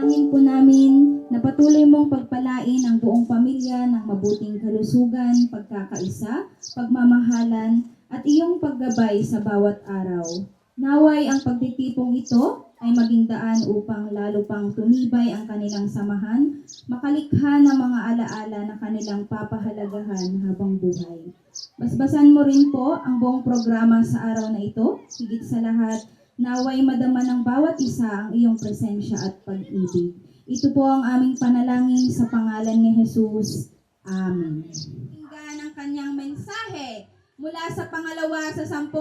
Dalangin po namin na patuloy mong pagpalain ang buong pamilya ng mabuting kalusugan, pagkakaisa, pagmamahalan, at iyong paggabay sa bawat araw. Naway ang pagtitipong ito ay maging daan upang lalo pang tumibay ang kanilang samahan, makalikha ng mga alaala na kanilang papahalagahan habang buhay. Basbasan mo rin po ang buong programa sa araw na ito, higit sa lahat, naway madama ng bawat isa ang iyong presensya at pag-ibig. Ito po ang aming panalangin sa pangalan ni Jesus. Amen. Tingnan ang kanyang mensahe mula sa pangalawa sa 10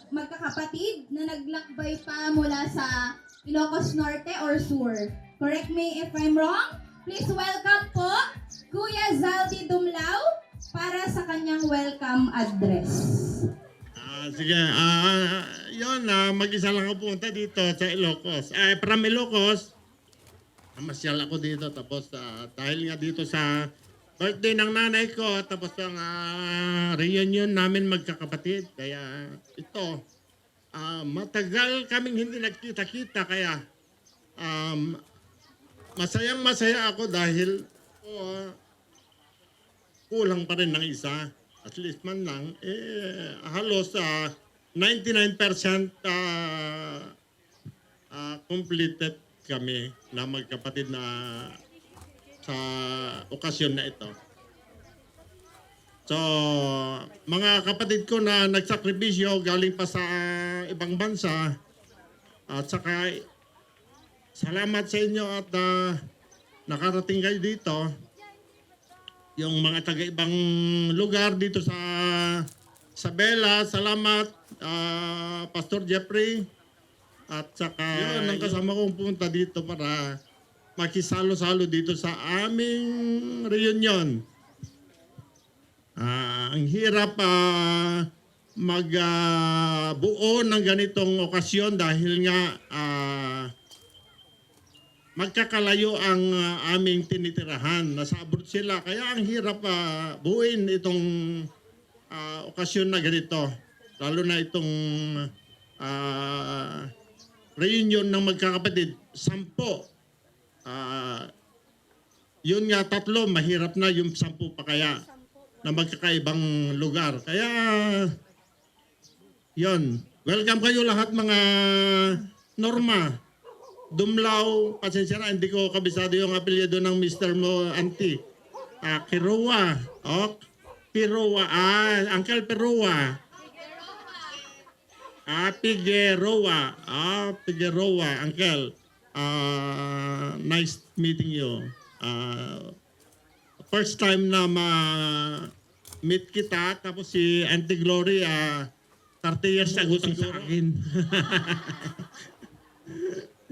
magkakapatid na naglakbay pa mula sa Ilocos Norte or Sur. Correct me if I'm wrong. Please welcome po Kuya Zaldi Dumlao para sa kanyang welcome address. Sige, mag-isa lang ako punta dito sa Ilocos. From Ilocos, masyal ako dito. Tapos dahil nga dito sa birthday ng nanay ko, tapos ang reunion namin magkakapatid. Kaya ito, matagal kaming hindi nagkita-kita kaya masayang masaya ako dahil kulang pa rin ng isa. At least man lang, halos 99% completed kami na magkapatid na sa okasyon na ito. So, mga kapatid ko na nagsakripisyo galing pa sa ibang bansa at saka salamat sa inyo at nakarating kayo dito. Yung mga taga-ibang lugar dito sa Bella, salamat Pastor Jeffrey at saka yun ang kasama kong pumunta dito para makisalo-salo dito sa aming reunion. Ang hirap magbuo ng ganitong okasyon dahil nga magkakalayo ang aming tinitirahan. Nasa abroad sila. Kaya ang hirap buuin itong okasyon na ganito. Lalo na itong reunion ng magkakapatid. 10. Yun nga 3, mahirap na yung 10 pa kaya na magkakaibang lugar. Kaya yun. Welcome kayo lahat mga Norma. Dumlao, pasensya na, hindi ko kabisado yung apelyido ng Mr. mo, Auntie. Kirowa. Kirowa. Uncle Pirowa. Figueroa. Figueroa, Uncle. Nice meeting you. First time na ma-meet kita, tapos si Auntie Glory, 30 years ago sa akin.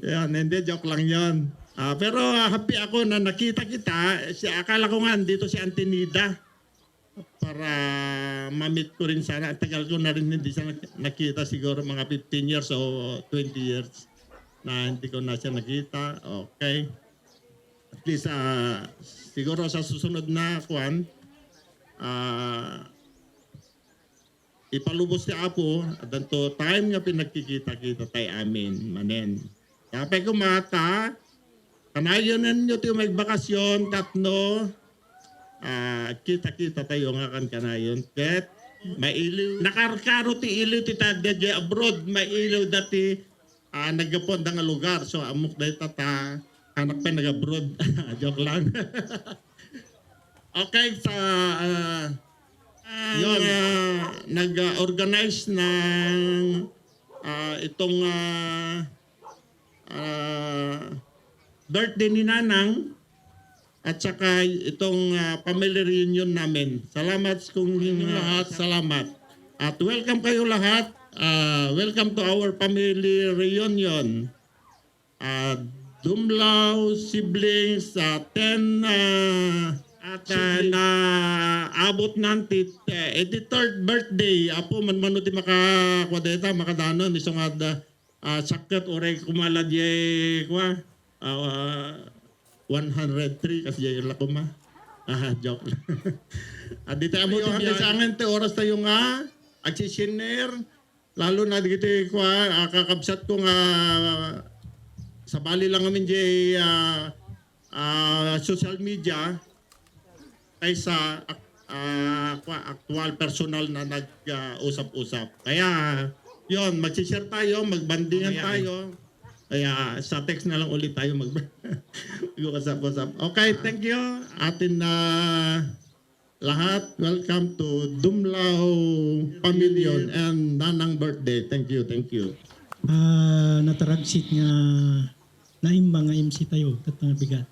Yan, hindi, joke lang yon. Pero happy ako na nakita kita. Akala ko nga dito si Auntie Nida para ma-meet ko rin sana. Tagal ko na rin hindi siya nakita, siguro mga 15 years o 20 years na hindi ko na siya nakita. Okay. At least siguro sa susunod na kuwan, ipalubos si Apo at danto time nga pinagkikita-kita tayo amin. Manen. Kapag kumata, kanayon ninyo tayo magbakasyon, 3, kita-kita tayo nga kan kanayon. Ket, mailiw. Nakarkaro ti iliw ti tadya abroad, mailiw dati nagapon da nga lugar. So, amok dahi tata, anak pa nag-abroad. Joke lang. Okay, sa yun, nag-organize ng itong birthday ni Nanang at saka itong family reunion namin. Salamat kung lahat, salamat. At welcome kayo lahat. Welcome to our family reunion. Dumlao, siblings, 10 at na abot nanti 83rd birthday. Apo manmanuti makakwadeta, makadanon. Isang sakit oray kumalad ye kwa 103 kasi yung lakuma. Joke lang. At dito mo yung sa akin te oras tayo nga agsisiner lalo na dito kwa kakabsat ko nga sa bali lang namin jay social media kaysa actual personal na nag-usap-usap. Kaya yon, mag-share tayo, magbandingan tayo. Kaya sa text na lang ulit tayo mag-usap-usap. Okay, thank you. Atin na lahat. Welcome to Dumlao Pavilion and Nanang birthday. Thank you, thank you. Nataragsit nga naimbang nga MC tayo. Tatang bigat.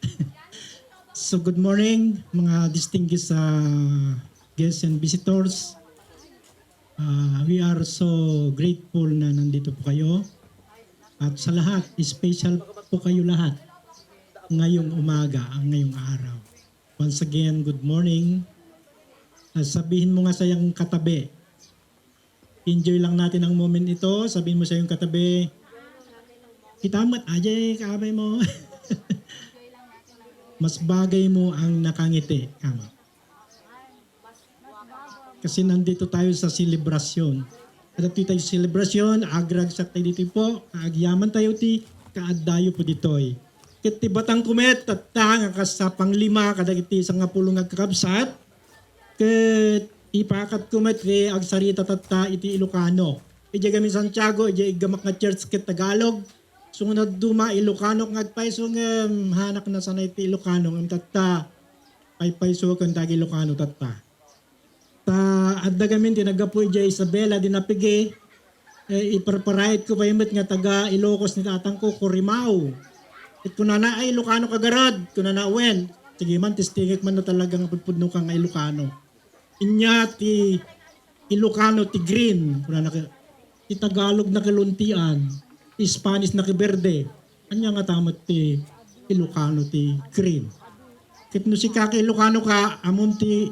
So good morning mga distinguished guests and visitors. We are so grateful na nandito po kayo. At sa lahat, special po kayo lahat ngayong umaga, ngayong araw. Once again, good morning. Sabihin mo nga sa iyong katabi. Enjoy lang natin ang moment ito. Sabihin mo sa iyong katabi, kitamat aja kabay mo. Mas bagay mo ang nakangiti. Kasi nandito tayo sa selebrasyon At tayo selebrasyon, agragsak tayo dito po, agyaman tayo ti, kaadayo po ditoy. Ket ti batang kumet, tatang akas sa panglima, kadagiti sa nga pulong agkakabsat, ket ipakat kumet, agsarita tatta iti Ilocano. Ije kami Santiago, ije igamak nga church ket Tagalog, sunod duma Ilocano ng agpaiso nga hanak na sanay ti Ilocano ng tatta, paypaiso kang tagi Ilocano tatta. Ta adda gamin tinagapoy ije Isabela dinapige, iparparayit ko pa imit nga taga Ilocos ni tatang ko, Corimao. At kung na ay Ilocano kagarad, kung na wen, sige man, tistingit man na talagang pudpudno ka nga Ilocano. Inya ti Ilocano ti green, kung na ti Tagalog na kaluntian, ti Spanish na kiberde, anya nga tamat ti Ilocano ti green. Kit no si kaka Ilocano ka, amon ti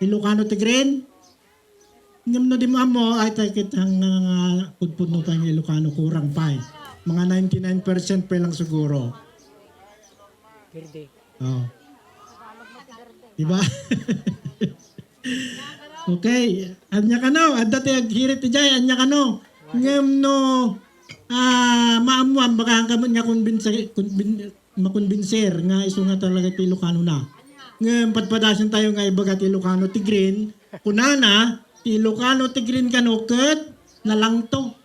Ilocano ti green, ngam no di mo ay tayo kitang pudpudno ka nga Ilocano kurang pa mga 99% pa lang siguro. Verde. Oh. Diba? Okay. Anya ka no. Adda ti aghirit ti jay. Anya ka no. Ngem no. Maamuan. Baka hangkamot nga makonbinser. Nga iso nga talaga ti Ilocano na. Ngem patpadasin tayo nga ibaga ti Ilocano ti green. Kunana. Ti Ilocano ti green kano ket nalang to.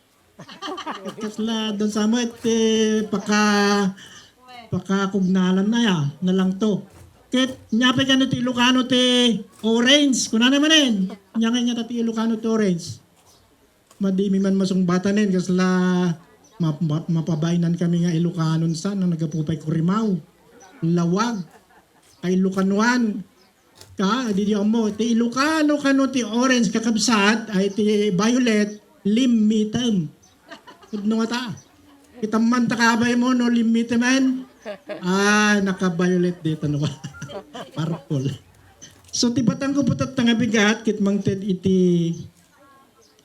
Kasla doon sa mo pakakugnalan na ya na lang to. Ket nyape ka ti Ilocano ti orange. Kuna naman nya ti Ilocano ti orange. Madimi man masungbatanin kasla mapabainan kami nga Ilocano sa na nagapupay Corimao. Lawag kay Ilocanoan. Ka di mo ti Ilocano kano ti orange kakabsat ay ti violet limitem. No nga ta. Kitaman takabay mo no limite man. Naka-violet dito no. Purple. So tibatang ko putat nga bigat kit mangted iti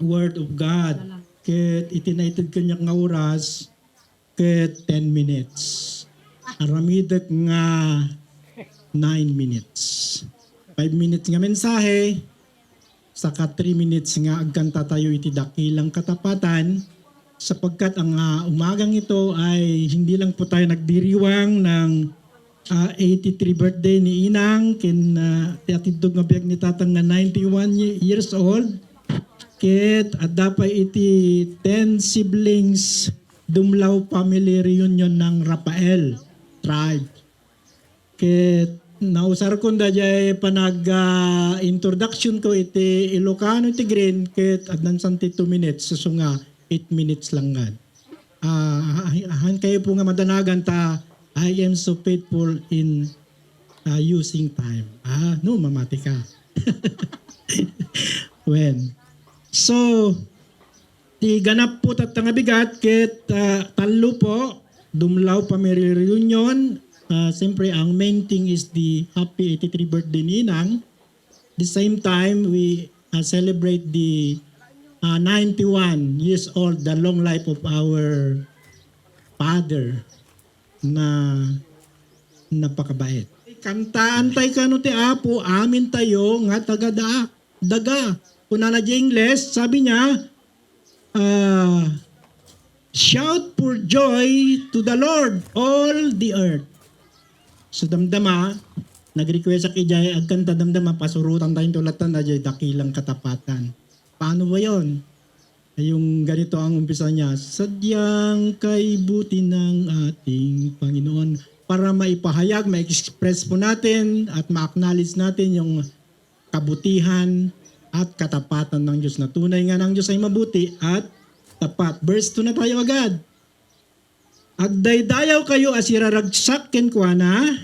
word of God. Kit itinated kanya nga oras kit 10 minutes. Aramidek nga 9 minutes. 5 minutes nga mensahe saka 3 minutes nga agkanta tayo iti dakilang katapatan. Sapagkat ang umagang ito ay hindi lang po tayo nagdiriwang ng 83 birthday ni Inang kin atidog nga biag ni tatang nga 91 years old. Kit at dapat iti 10 siblings Dumlao family reunion ng Rafael tribe. Kit nausar ko da jay panag introduction ko iti Ilocano iti green kit adnan santi 2 minutes susunga 8 minutes lang nga. Han kayo po nga madanagan ta, I am so faithful in using time. No, mamati ka. When? So, ti ganap po tatang bigat, kit talo po, Dumlao Family Reunion. Siyempre, ang main thing is the happy 83 birthday ni Inang. The same time, we celebrate the 91 years old, the long life of our father na napakabait. Kantaan tayo kano ti Apo, amin tayo nga daga. Kuna na English, sabi niya, shout for joy to the Lord, all the earth. So damdama, nag-request sa kijay, agkanta damdama, pasurutan tayong tulatan na jay dakilang katapatan. Paano ba yun? Yung ganito ang umpisa niya, sadyang kay buti ng ating Panginoon para maipahayag, ma-express po natin at ma-acknowledge natin yung kabutihan at katapatan ng Diyos na tunay nga ng Diyos ay mabuti at tapat. Verse 2 na tayo agad. Agdaydayaw kayo asiraragsak kenkwana,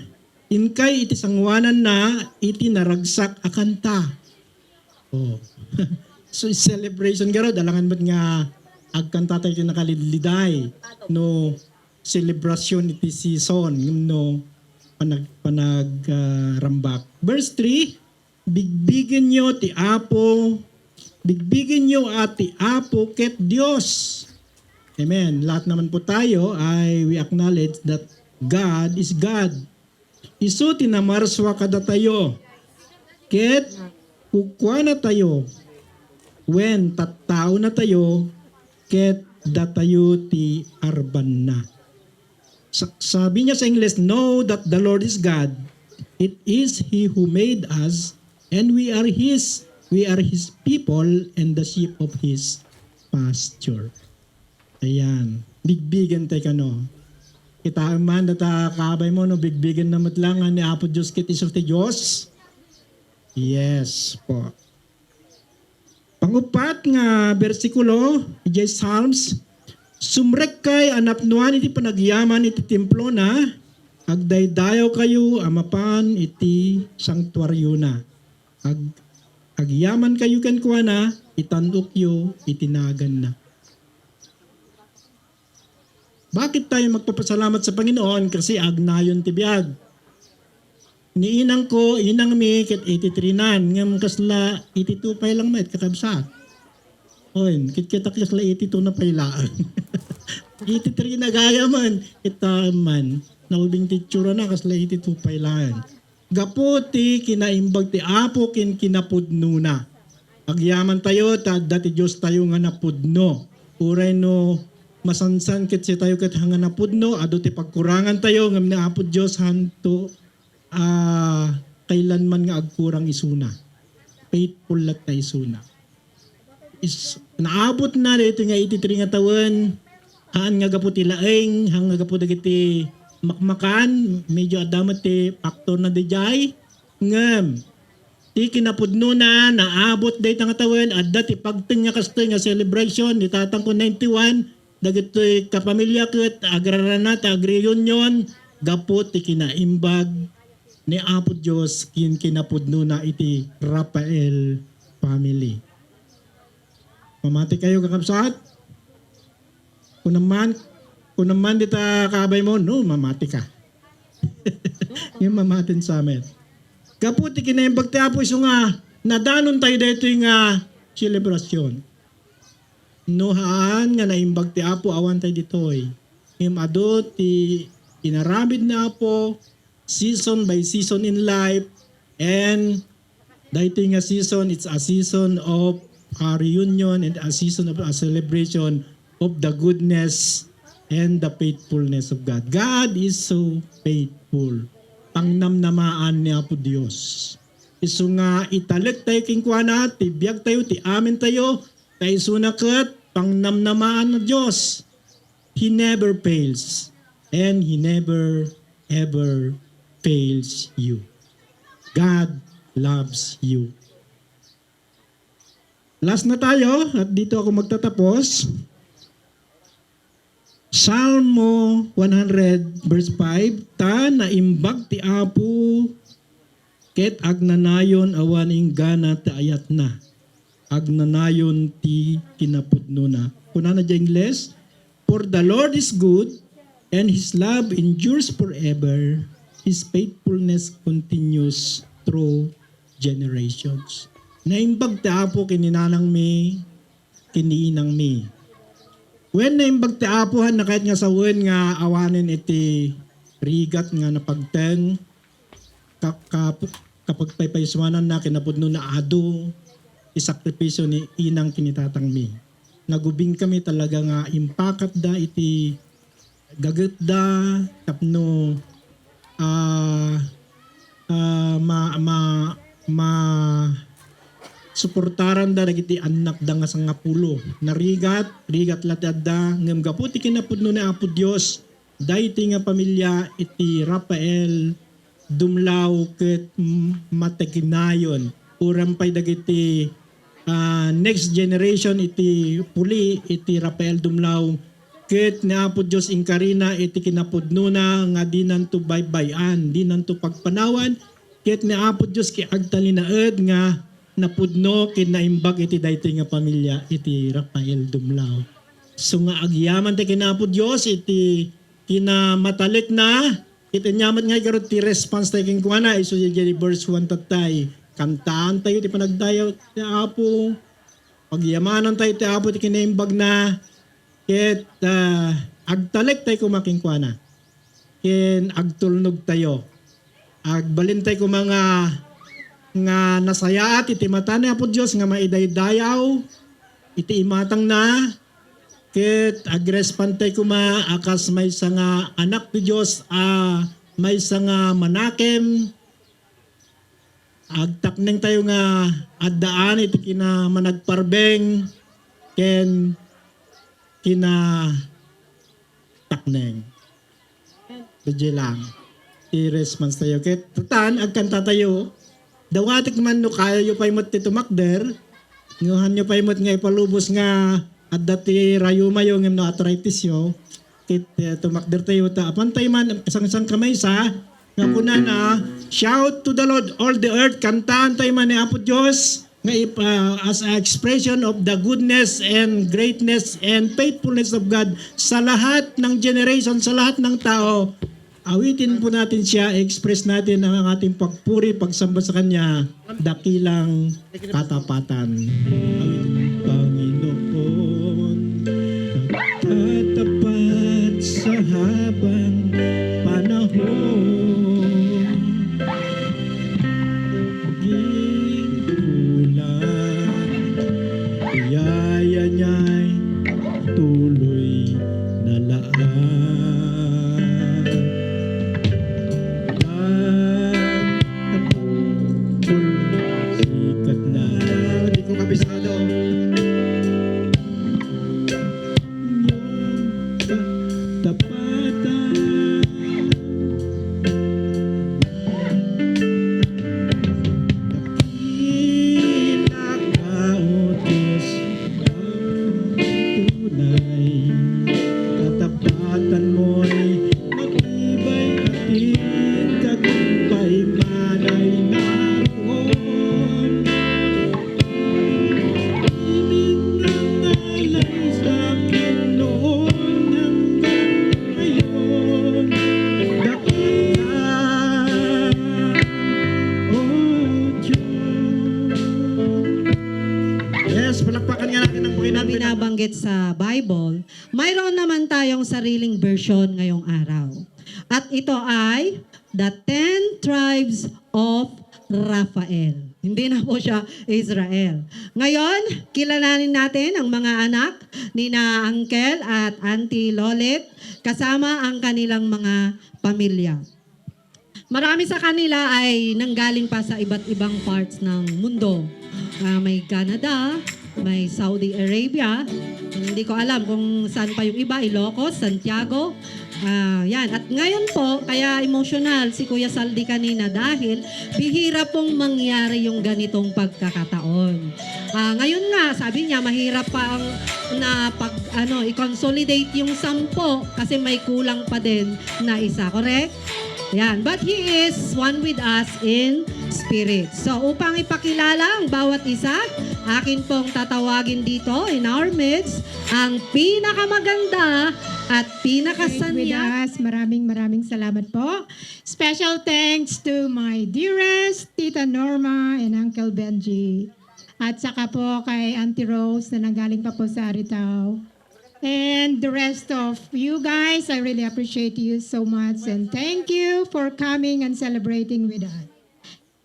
inkay iti sangwanan na iti naragsak akanta. Oh. So celebration garo dalangan met nga agkanta tayo nakalidliday no celebration iti season no panag rambak. Verse 3, bigbigin nyo ti Apo, bigbigin nyo at ti Apo ket Dios. Amen. Lahat naman po tayo ay we acknowledge that God is God. Isu tinamarswa kada tayo. Ket kukwa na tayo. when tattao na tayo, ket datayo ti arban na. Sabi niya sa English, know that the Lord is God. It is He who made us, and we are His. We are His people and the sheep of His pasture. Ayan. Bigbigan tayo no. Kita man data kabay mo no, bigbigan na matlangan ni Apo Diyos kit isos ti Diyos. Yes po. Pangupat nga bersikulo, ijay Psalms, sumrek kay anapnuan iti panagyaman iti templo na, agdaydayaw kayo amapan iti sanktuaryo na. Agyaman kayo kenkwa na, itandok yo, itinagan na. Bakit tayo magpapasalamat sa Panginoon? Kasi agnayon ti biag. Ni inang ko, inang mi, ket 83 nan, ngam kasla 82 pa lang met, kakabsat. Oy, kit-kitak kasla 82 na pailaan. 83 na gaya man, kita man, naubing titsura na kasla 82 pailaan. Gaputi, kinaimbag ti apo, kinapudno na. Agyaman tayo, dati Diyos tayo nga napudno. Uray no, masansan kit si tayo kat hanga napudno, ado ti pagkurangan tayo, ngam ni apo Diyos hanto, kailanman nga agkurang isuna. Faithful lat na isuna. Naabot na dito nga 83 nga taon, haan nga gaputi laeng, hang nga gaputi dagiti makmakan, medyo adamat ti faktor na dijay, ngam, ti kinapudno na, naabot dito nga taon, adda ti pagting nga kastoy nga celebration, itatang ko 91, dagiti kapamilya ket agraranat, agri-union, gapot ti kinaimbag, ni Apo Diyos kinapudno na iti Rafael family. Mamati kayo kakabsat? Kung naman dita kabay mo, no, mamati ka. Yung mamatin sa amin. Kaputi kinaimbag ti Apo iso nga, nadanon tayo dito yung selebrasyon. Nuhaan nga naimbag ti Apo, awan tayo ditoy. Yung ado ti inaramid na Apo, season by season in life, and dahito nga season, it's a season of a reunion and a season of a celebration of the goodness and the faithfulness of God. God is so faithful. Pangnamnamaan niya po Diyos. Iso nga italik tayo kingkwana, tibiyag tayo, ti amin tayo, tayo sunakat, pangnamnamaan na Diyos. He never fails, and He never ever fails you. God loves you. Last na tayo at dito ako magtatapos. Salmo 100 verse 5, ta naimbag ti Apo ket agnanayon awaning gana ti ayat na. Agnanayon ti kinapudno na. Kuna na di English, for the Lord is good and His love endures forever. His faithfulness continues through generations. Naimbag ti Apo kininanang mi, kiniinang mi. When naimbag ti Apohan na kahit nga sa wen nga awanin iti rigat nga napagteng, kapag paypayswanan na kinapudno na ado, isakripisyo ni inang kinitatang mi. Nagubing kami talaga nga impakat da iti gagat da, tapno suportaran da dagiti anak da nga sangapulo. Narigat latad da ngem gaputi kinapudno ni Apo Dios. Dayti nga pamilya iti Rafael dumlaw ket mategnayon. Urampay dagiti next generation iti puli iti Rafael dumlaw ket ni Apo Dios inkarina iti kinapudno na nga dinanto baybayan, dinanto pagpanawan ket ni Apo Dios ki agtalinaed nga napudno ket naimbag iti daytoy nga pamilya iti Rafael dumlaw. So nga agyaman ti ken Apo Dios iti kinamatalik na iti nyamat nga ikarot ti response tayo ken kuana iso di verse 1 tatay kantaan tayo ti panagdayaw ti Apo pagyamanan tayo ti Apo ti kinaimbag na ket agtalek tayo kumaking kuana ken agtulnog tayo agbalin tayo mga nga nasayaat iti mata ni Apo Dios nga maidaydayaw iti imatang na ket agrespantay kuma akas may nga anak ti Dios may nga manakem agtakneng tayo nga addaan iti kina managparbeng ken kina takneng. Medyo lang. I-response tayo. Kaya tatan, agkanta tayo. Dawatik man no kaya yu paimot ti tumakder. Nguhan nyo paimot nga ipalubos nga at dati rayuma yung no arthritis yo. Kit tumakder tayo ta. Apantay man, isang kamay sa nga kuna na shout to the Lord all the earth. Kantaan tayo man ni Apo Diyos nga as an expression of the goodness and greatness and faithfulness of God sa lahat ng generation, sa lahat ng tao. Awitin po natin siya, express natin ang ating pagpuri, pagsamba sa Kanya, dakilang katapatan. Awitin Panginoon, katapat sa habang panahon. Biyaya niya'y tuloy na laan. Sikat na. Hindi ko kabisado. Yung katapatan. Pinakautos ang tunay. Katapatan mo'y matibay atin tagumpay manay naroon. Ibig ng alay sa akin noon hanggang ngayon. Dakila, O Diyos. Yes, palakpakan nga natin ang na Panginoon. binabanggit sa Bible, mayroon naman tayong sariling version ngayong araw. At ito ay The 10 Tribes of Raphael. Hindi na po siya Israel. Ngayon, kilalanin natin ang mga anak ni na Uncle at Auntie Lolet kasama ang kanilang mga pamilya. Marami sa kanila ay nanggaling pa sa iba't ibang parts ng mundo. May Canada, may Saudi Arabia, hindi ko alam kung saan pa yung iba, Ilocos, Santiago. Yan. At ngayon po, kaya emotional si Kuya Saldi kanina dahil bihira pong mangyari yung ganitong pagkakataon. Ngayon nga, sabi niya, mahirap pa ang i-consolidate yung 10 kasi may kulang pa din na isa. Correct? Yan. But He is one with us in spirit. So, upang ipakilala ang bawat isa, akin pong tatawagin dito in our midst ang pinakamaganda at with pinakasanya. us. Maraming salamat po. Special thanks to my dearest Tita Norma and Uncle Benji. At saka po kay Auntie Rose na nanggaling pa po sa Aritao. And the rest of you guys, I really appreciate you so much. And thank you for coming and celebrating with us.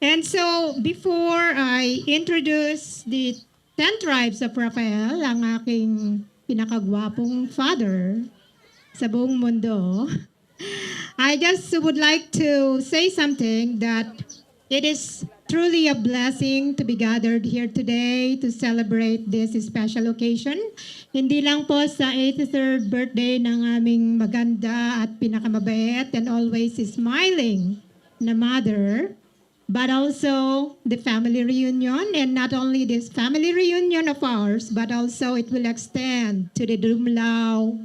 And so, before I introduce the 10 tribes of Raphael, ang aking pinakagwapong father sa buong mundo, I just would like to say something that it is truly a blessing to be gathered here today to celebrate this special occasion. Hindi lang po sa 83rd birthday ng aming maganda at pinakamabait and always smiling na mother, but also the family reunion, and not only this family reunion of ours, but also it will extend to the Dumlao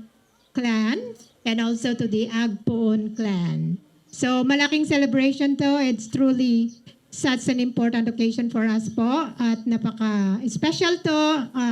clan and also to the Agpoon clan. So malaking celebration to. It's truly such an important occasion for us po at napaka-special to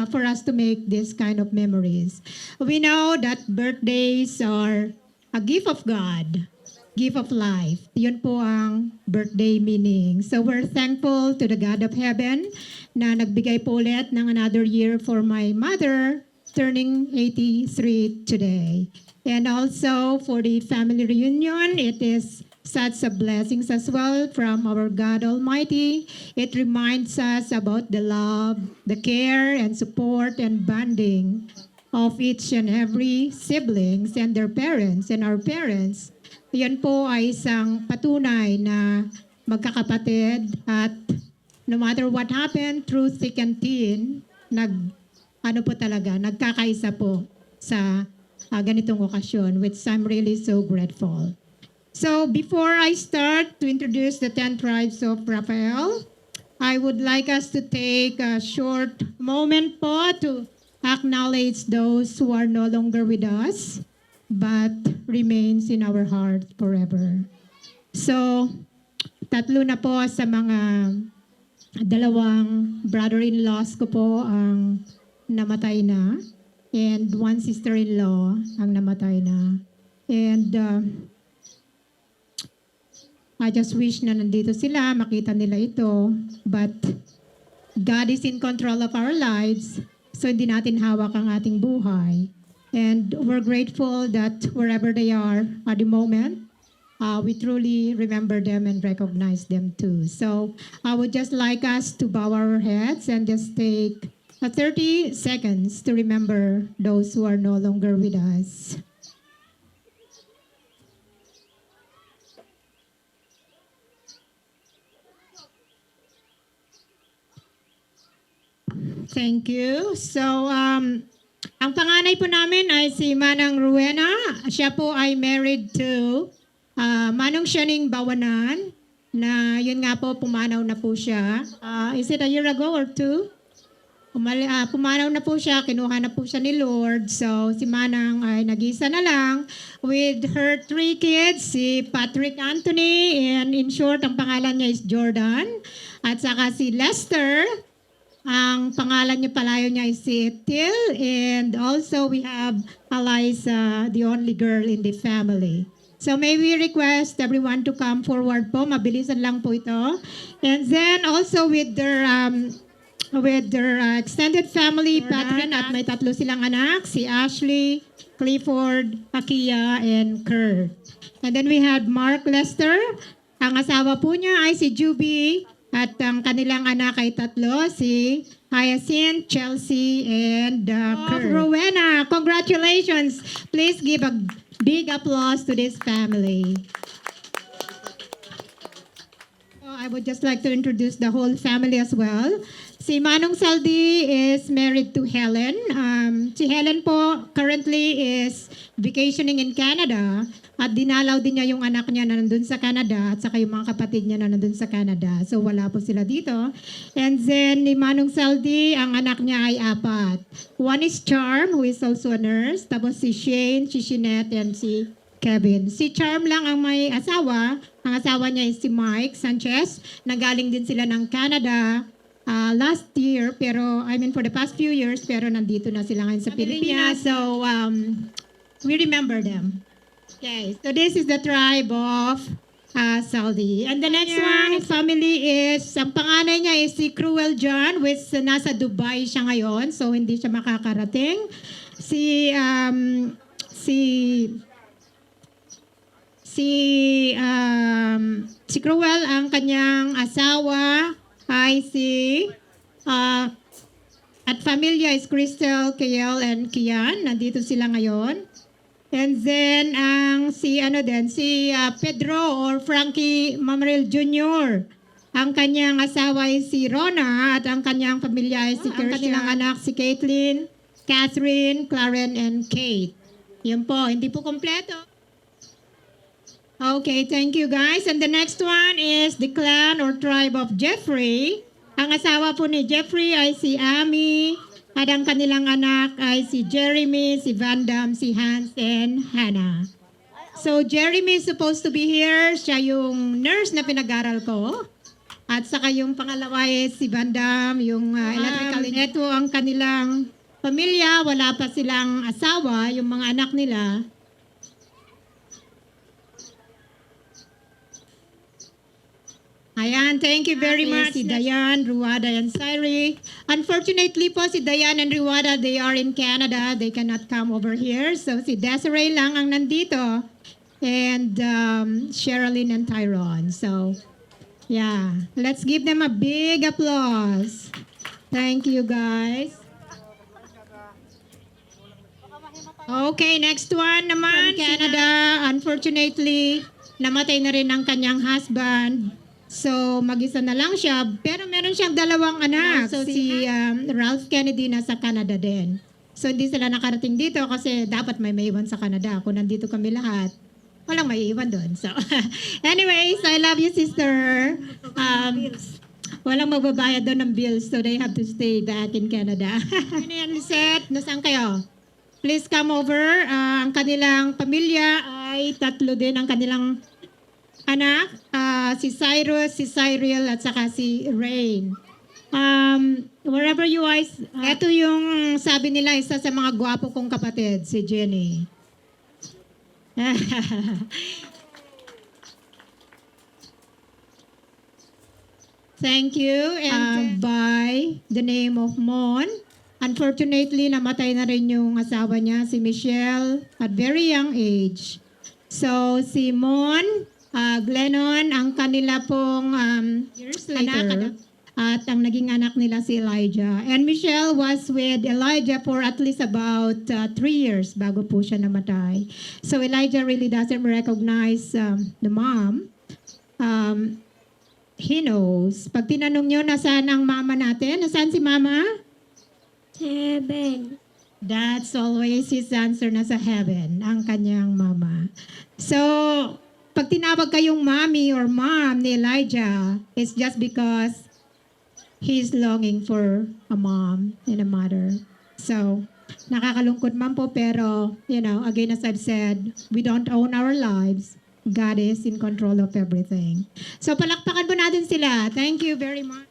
for us to make this kind of memories. We know that birthdays are a gift of God, gift of life. Yun po ang birthday meaning. So we're thankful to the God of heaven na nagbigay po ulit ng another year for my mother turning 83 today. And also for the family reunion, it is such a blessings as well from our God Almighty. It reminds us about the love, the care, and support and bonding of each and every siblings and their parents and our parents. Yan po ay isang patunay na magkakapatid at no matter what happened through thick and thin, nagkakaisa po sa ganitong okasyon, which I'm really so grateful. So before I start to introduce the 10 tribes of Raphael, I would like us to take a short moment po to acknowledge those who are no longer with us, but remains in our heart forever. So, tatlo na po sa mga dalawang brother-in-laws ko po ang namatay na, and one sister-in-law ang namatay na. And I just wish na nandito sila, makita nila ito, but God is in control of our lives, so hindi natin hawak ang ating buhay. And we're grateful that wherever they are at the moment, we truly remember them and recognize them too. So I would just like us to bow our heads and just take 30 seconds to remember those who are no longer with us. Thank you. So, ang panganay po namin ay si Manang Rowena. Siya po ay married to Manong Shaning Bawanan, na yun nga po, pumanaw na po siya. Is it a year ago or two? Pumanaw na po siya, kinuha na po siya ni Lord. So, si Manang ay nag-isa na lang with her 3 kids, si Patrick Anthony, and in short, ang pangalan niya is Jordan. At saka si Lester, ang pangalan niya palayo niya is si Till, and also we have Eliza, the only girl in the family. So may we request everyone to come forward po, mabilisan lang po ito. And then also with their extended family, Patrick, at may 3 silang anak, si Ashley, Clifford, Akia, and Kurt. And then we had Mark Lester, ang asawa po niya ay si Juby, at ang kanilang anak ay 3, si Hyacinth, Chelsea, and Kurt. Rowena, congratulations. Please give a big applause to this family. So I would just like to introduce the whole family as well. Si Manong Saldi is married to Helen. Si Helen po currently is vacationing in Canada, at dinalaw din niya yung anak niya na nandun sa Canada at saka yung mga kapatid niya na nandun sa Canada. So wala po sila dito. And then ni Manong Saldi, ang anak niya ay 4. One is Charm, who is also a nurse. Tapos si Shane, si Shinette, and si Kevin. Si Charm lang ang may asawa. Ang asawa niya is si Mike Sanchez. Nagaling din sila ng Canada last year, pero for the past few years, pero nandito na sila ngayon sa Pilipinas. So we remember them. Okay, so this is the tribe of Saldi. And the next one family is, ang panganay niya is si Cruel John, which nasa Dubai siya ngayon, so hindi siya makakarating. Si Cruel, ang kanyang asawa ay at familia is Crystal, Kael, and Kian. Nandito sila ngayon. And then si Pedro or Frankie Mamaril Jr. Ang kanyang asawa ay si Rona, at ang kanyang pamilya ay si Kirsha. Ang kanilang anak si Caitlin, Catherine, Claren, and Kate. Yun po, hindi po kompleto. Okay, thank you guys. And the next one is the clan or tribe of Jeffrey. Ang asawa po ni Jeffrey ay si Amy, at ang kanilang anak ay si Jeremy, si Vandam, si Hans, and Hannah. So Jeremy is supposed to be here. Siya yung nurse na pinag-aral ko. At saka yung pangalawa is si Vandam, yung electrical. Ito ang kanilang pamilya. Wala pa silang asawa, yung mga anak nila. Ayan, thank you very much. Si Dayan, Ruada, and Syri. Unfortunately po, si Dayan and Ruada, they are in Canada. They cannot come over here. So si Desiree lang ang nandito. and Sherilyn and Tyrone. So, yeah, let's give them a big applause. Thank you, guys. Okay, next one naman, Canada. Unfortunately, namatay na rin ang kanyang husband. So, mag-isa na lang siya. Pero meron siyang dalawang anak. So, si Ralph Kennedy nasa Canada din. So, hindi sila nakarating dito kasi dapat may maiwan sa Canada. Kung nandito kami lahat, walang maiiwan doon. So, anyways, I love you, sister. Walang magbabayad doon ng bills, so they have to stay back in Canada. Ano Lisette? Nasaan kayo? Please come over. Ang kanilang pamilya ay tatlo din ang kanilang anak. Si Cyrus, si Cyril, at saka si Rain. Wherever you guys, ito yung sabi nila, isa sa mga gwapo kong kapatid, si Jenny. Thank you. And by the name of Mon, unfortunately, namatay na rin yung asawa niya, si Michelle, at very young age. So, si Mon, Glennon, ang kanila pong years later, at ang naging anak nila si Elijah. And Michelle was with Elijah for at least about 3 years bago po siya namatay. So, Elijah really doesn't recognize the mom. He knows. Pag tinanong nyo, nasaan ang mama natin? Nasaan si mama? Heaven. That's always his answer, nasa heaven, ang kanyang mama. So, pag tinawag kayong mommy or mom ni Elijah, it's just because he's longing for a mom and a mother. So, nakakalungkot man po, pero, again, as I've said, we don't own our lives. God is in control of everything. So, palakpakan po natin sila. Thank you very much.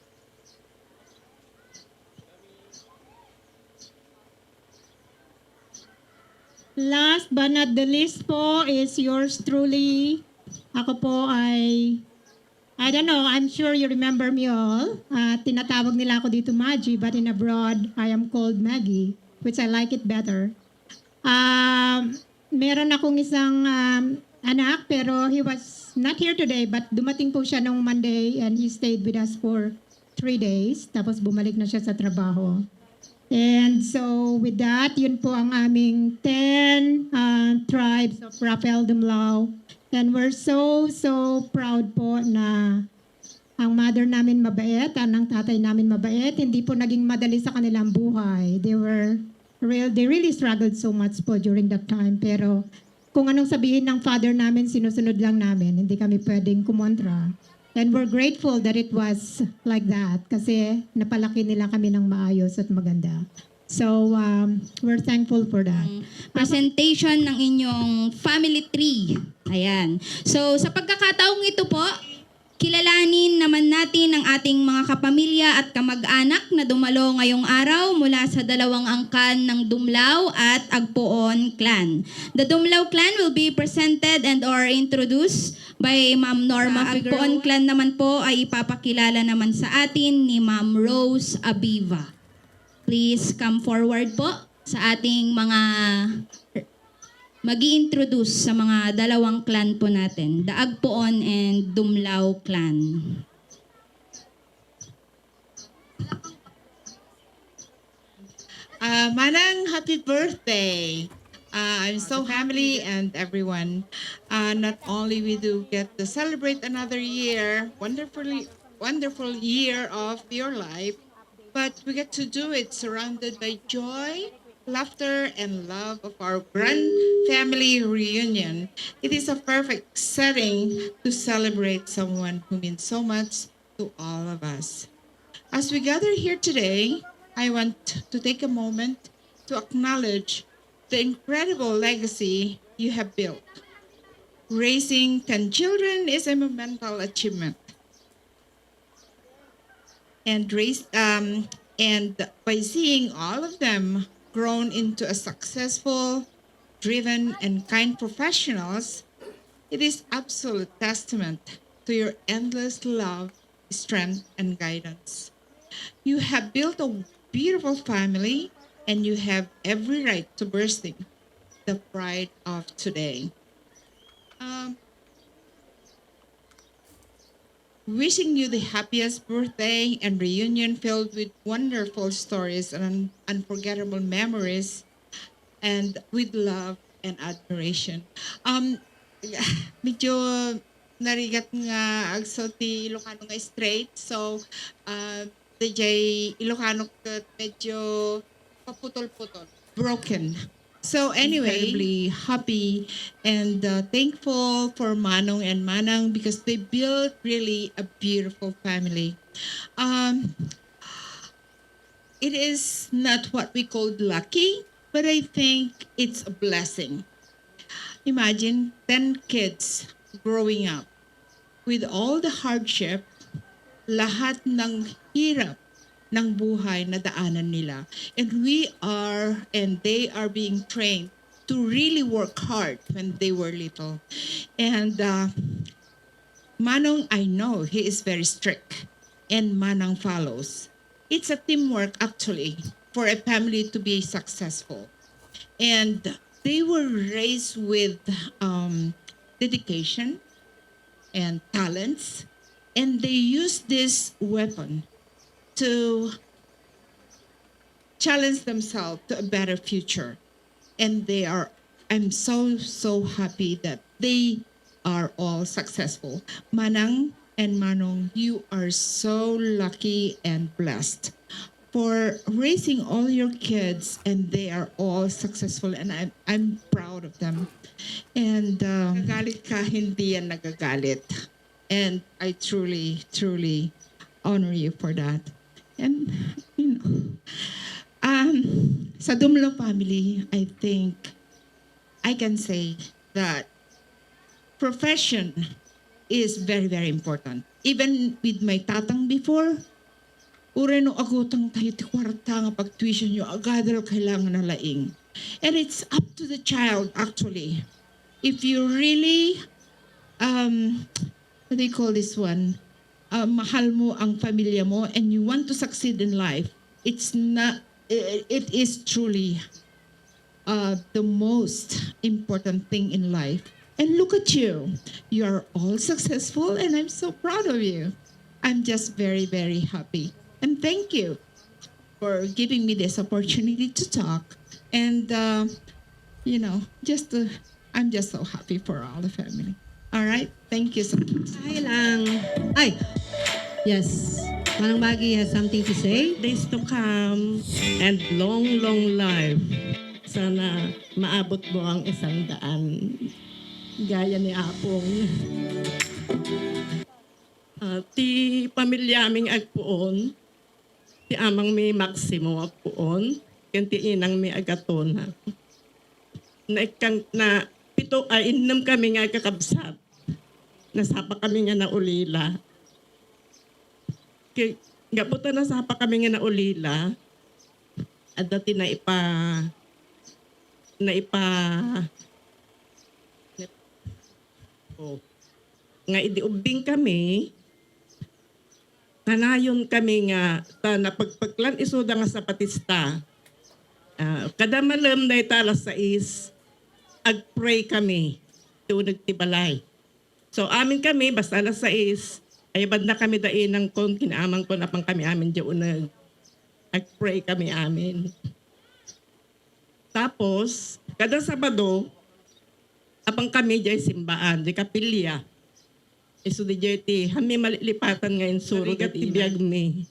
Last but not the least po is yours truly. Ako po ay, I don't know, I'm sure you remember me all. Tinatawag nila ako dito Maggie, but in abroad, I am called Maggie, which I like it better. Meron akong isang anak, pero he was not here today, but dumating po siya nung Monday and he stayed with us for 3 days. Tapos bumalik na siya sa trabaho. And so with that, yun po ang aming 10 tribes of Rafael Dumlao. And we're so proud po na ang mother namin mabait, ang tatay namin mabait. Hindi po naging madali sa kanilang buhay. They really struggled so much po during that time. Pero kung anong sabihin ng father namin, sinusunod lang namin. Hindi kami pwedeng kumontra. And we're grateful that it was like that kasi napalaki nila kami ng maayos at maganda. So, we're thankful for that. Presentation ng inyong family tree. Ayan. So, sa pagkakataong ito po, kilalanin naman natin ang ating mga kapamilya at kamag-anak na dumalo ngayong araw mula sa dalawang angkan ng Dumlao at Agpoon clan. The Dumlao clan will be presented and or introduced by Ma'am Norma Figueroa. Agpoon clan naman po ay ipapakilala naman sa atin ni Ma'am Rose Abiva. Please come forward po sa ating mga mag-i-introduce sa mga dalawang clan po natin, the Agpoon and Dumlao clan. Manang, happy birthday. I'm so happy and everyone. Not only we do get to celebrate another year, wonderful year of your life, but we get to do it surrounded by joy, laughter, and love of our grand family reunion. It is a perfect setting to celebrate someone who means so much to all of us. As we gather here today, I want to take a moment to acknowledge the incredible legacy you have built. Raising 10 children is a monumental achievement. And by seeing all of them grown into a successful, driven, and kind professionals, it is absolute testament to your endless love, strength, and guidance. You have built a beautiful family, and you have every right to bursting the pride of today. wishing you the happiest birthday and reunion filled with wonderful stories and unforgettable memories and with love and admiration. Medyo narigat nga agso ti Ilocano nga straight. So, DJ Ilocano kat medyo paputol-putol, broken. So anyway, incredibly happy and thankful for Manong and Manang because they built really a beautiful family. It is not what we call lucky, but I think it's a blessing. Imagine 10 kids growing up with all the hardship, lahat ng hirap ng buhay na daanan nila. And they are being trained to really work hard when they were little. And Manong, I know he is very strict and Manang follows. It's a teamwork actually for a family to be successful. And they were raised with dedication and talents, and they use this weapon to challenge themselves to a better future. And I'm so happy that they are all successful. Manang and Manong, you are so lucky and blessed for raising all your kids, and they are all successful, and I'm proud of them. And nagagalit ka, hindi yan nagagalit. And I truly honor you for that. And sa Dumlo family, I think I can say that profession is very, very important. Even with my tatang before, ure no agutang tayo ti kwarta nga pag-tuition nyo, agadal kailangan na laing. And it's up to the child actually. If you really, what do you call this one? Mahal mo ang pamilya mo and you want to succeed in life, it is truly the most important thing in life. And look at you. You are all successful and I'm so proud of you. I'm just very, very happy. And thank you for giving me this opportunity to talk. And, I'm just so happy for all the family. All right? Thank you so much. Yes. Manang Maggie has something to say. Days to come and long, long life. Sana maabot mo ang 100 gaya ni Apong. Ti pamilya aming agpuon, ti amang may Maximo agpuon, ken ti inang may agatona. Na pito ay inam kami nga kakabsat. Nasapa kami nga na ulila. Gaputa nasapa kami nga na ulila. At dati na ipa nga idiubing kami, kanayon kami nga napagpaglan isuda nga sa patista. Kada malam na italas sa ag-pray kami tunag tibalay. So amin kami, basta alas 6, ay banda kami dainang kon, kinaamang ko na pang kami amin diyan ag-pray kami amin. Tapos, kada Sabado, apang kami diyan simbaan, di kapilya. Isu di jeti, kami malilipatan ngayon suro kat ibiyag mi.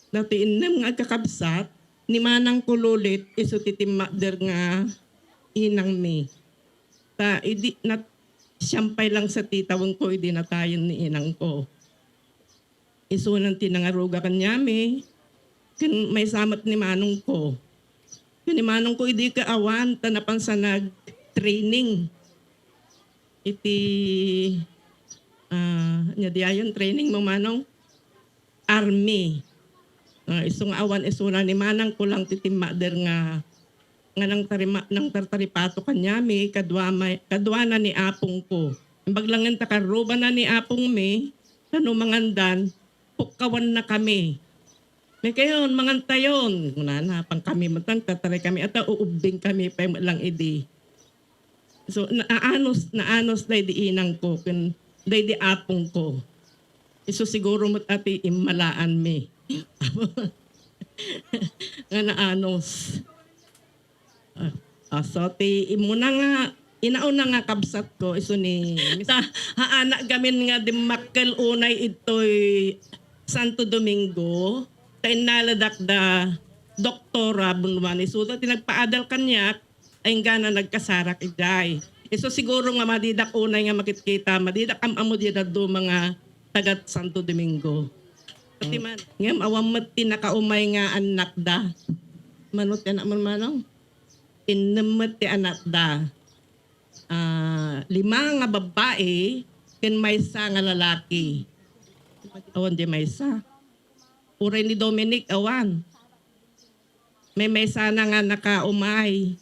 Dati inam nga kakabsat, ni Manang Kululit, isu titimakder nga inang mi. Idi na siyampay lang sa titawang ko, idi na tayo ni inang ko. Isu nang tinangaruga kanyami, may samat ni Manong ko. Ni Manong ko idi kaawan, tanapan sa nag-training. Iti, nyadiayon training mo Manong, Army. Isong awan, isuna ni Manang ko lang titimader nga nang tartaripato kanyami, kadwa na ni Apong ko. Baglangan takaruba na ni Apong mi, magandan, pukawan na kami. May kayon, mangantayon. Na pang kami matang tatari kami at uubing kami pa lang idi. So naanos na di inang ko kun day di apong ko. Iso siguro mo't ati imalaan me. Nga na anos. So, muna nga, inauna nga kabsat ko, iso ni haana gamin nga di makkel unay ito'y Santo Domingo, tayo naladak da doktora bunwan. Iso, tinagpaadal kanyak, ay nga na nagkasarak ijay. Iso siguro nga madidak unay nga makitkita, madidak amo di na do mga tagat Santo Domingo. Pati man, ngam awamat tinakaumay nga anak da. Manot yan naman manong. Inamat ti anak da. 5 nga babae, ken maysa nga lalaki. Awan di maysa. Uray ni Dominic, awan. May maysa na nga nakaumay.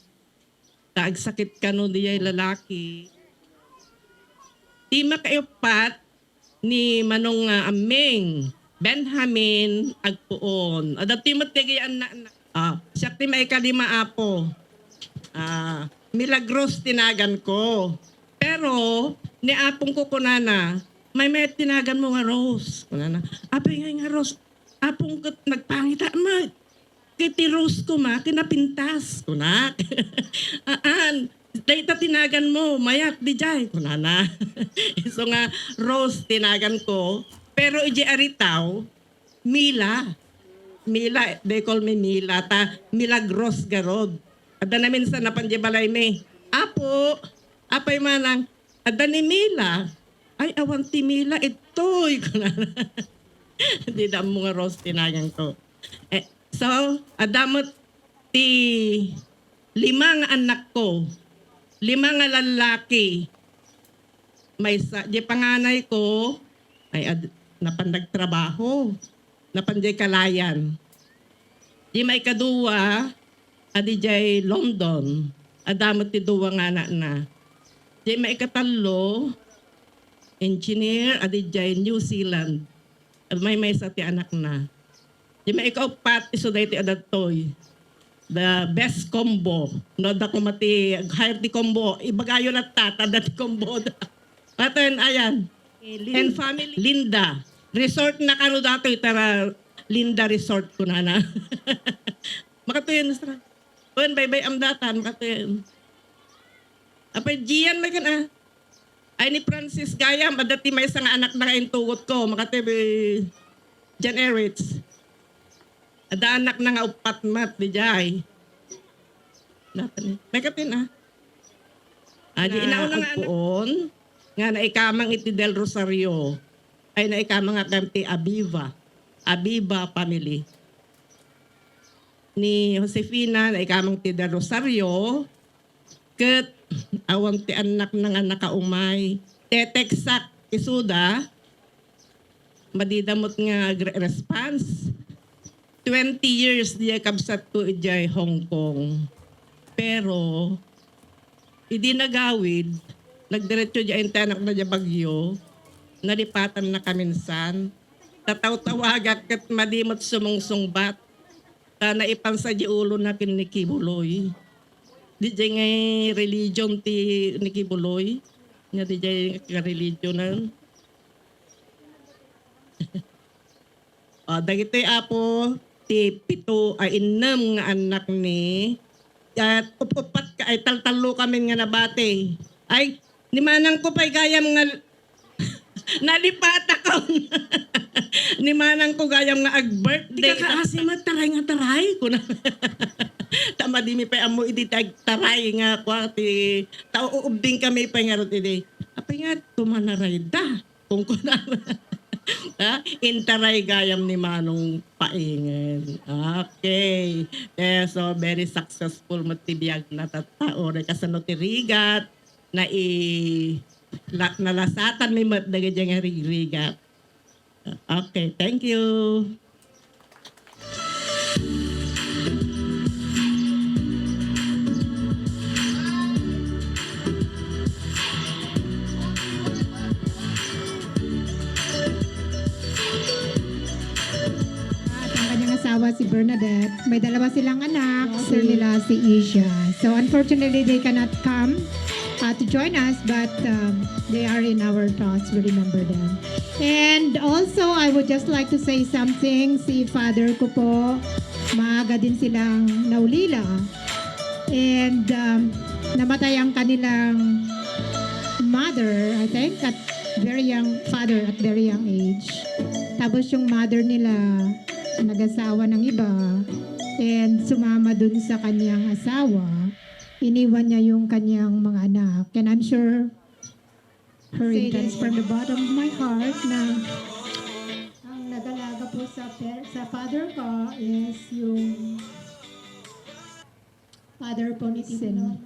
Taagsakit ka no diyay lalaki. Di makaiupat ni Manong Aming, Benjamin Agpuon. Adapti mo tigay anak na. Siya ti may kalima apo. Milagros tinagan ko. Pero, ni apong ko kunana, may tinagan mo nga Rose. Kunana, apay nga Rose, apong ko nagpangita, kiti Rose ko kinapintas. Kunak. Dahil tinagan mo, mayak di jay. Kunana. So nga, Rose tinagan ko. Pero iji aritaw, Mila. Mila, they call me Mila. Milagros garod. Ada namin sa napanjibalay me. Apo, apay manang, ada ni Mila. Ay, awan ti Mila, ito'y. Hindi na mga Rose tinagan ko. So, adamot ti 5 nga anak ko. 5 nga lalaki. May di panganay ko, ay napandag trabaho. Napanday kalayan. Di may kaduwa, adi jay London. Adamot ti duwa nga na. Di may katalo, engineer, adi jay New Zealand. At may sa ti anak na. Di may ikaupat, iso dahi ti adatoy. The best combo. No, da ko mati, hire ti combo. Ibagayo na tata, da ti combo. Aten, ayan. And family, Linda. Resort na kano dato, tara, Linda Resort ko na. Makatuyan, Nasra. Tuyan, bye-bye am datan, makatuyan. Apay, Gian, may ka na. Ay ni Francis Gayam, adati may isang anak na kain tugot ko, makatibi, Jan Eritz. Ada anak na nga upat mat, di jay. May katin, Di inauna nga anak. Nga na ikamang iti Del Rosario. Ay na ikamang nga kamti Abiva. Abiva family. Ni Josefina na ikamang ti Del Rosario. Ket awang ti anak na nga nakaumay. Teteksak isuda. Madidamot nga response. 20 years diya kabsat ko ijay Hong Kong. Pero, hindi nagawid, nagdiretso diya yung tanak na diya Bagyo, nalipatan na kaminsan, tataw-tawagak kat madimot sumungsungbat, naipansa di ulo na kin ni Kibuloy. Di diya nga religion ti ni Kibuloy, nga di diya nga religionan. Dagiti apo, ti 7 ay 6 nga anak ni at upat ka ay taltalo kami nga nabate. Ay ni manang ko pay gayam nga nalipata ko. Ni manang ko gayam nga ag-birthday. Di ka kaasi mataray nga taray ko na. Tama di mi pa amo iti taray nga kwa ti tao uubding kami pa nga iti. Apay nga tumanaray da. Kung kuna. Intaray gayam ni Manong Paingen. Okay. So, very successful matibiyag na tatao. Kasano ti rigat na nalasatan may matdaga dyan nga rigat. Okay. Thank you. Asawa si Bernadette. May 2 silang anak. Sir nila si Isha. So unfortunately, they cannot come to join us, but they are in our thoughts. We remember them. And also, I would just like to say something. Si Father ko po, maaga din silang naulila. And namatay ang kanilang mother, I think, at very young, father at very young age. Tapos yung mother nila, nag-asawa ng iba, and sumama dun sa kanyang asawa. Iniwan niya yung kanyang mga anak. And I'm sure her intents from the bottom of my heart na ang nag-alaga po sa father ko is yung father po ni Tino.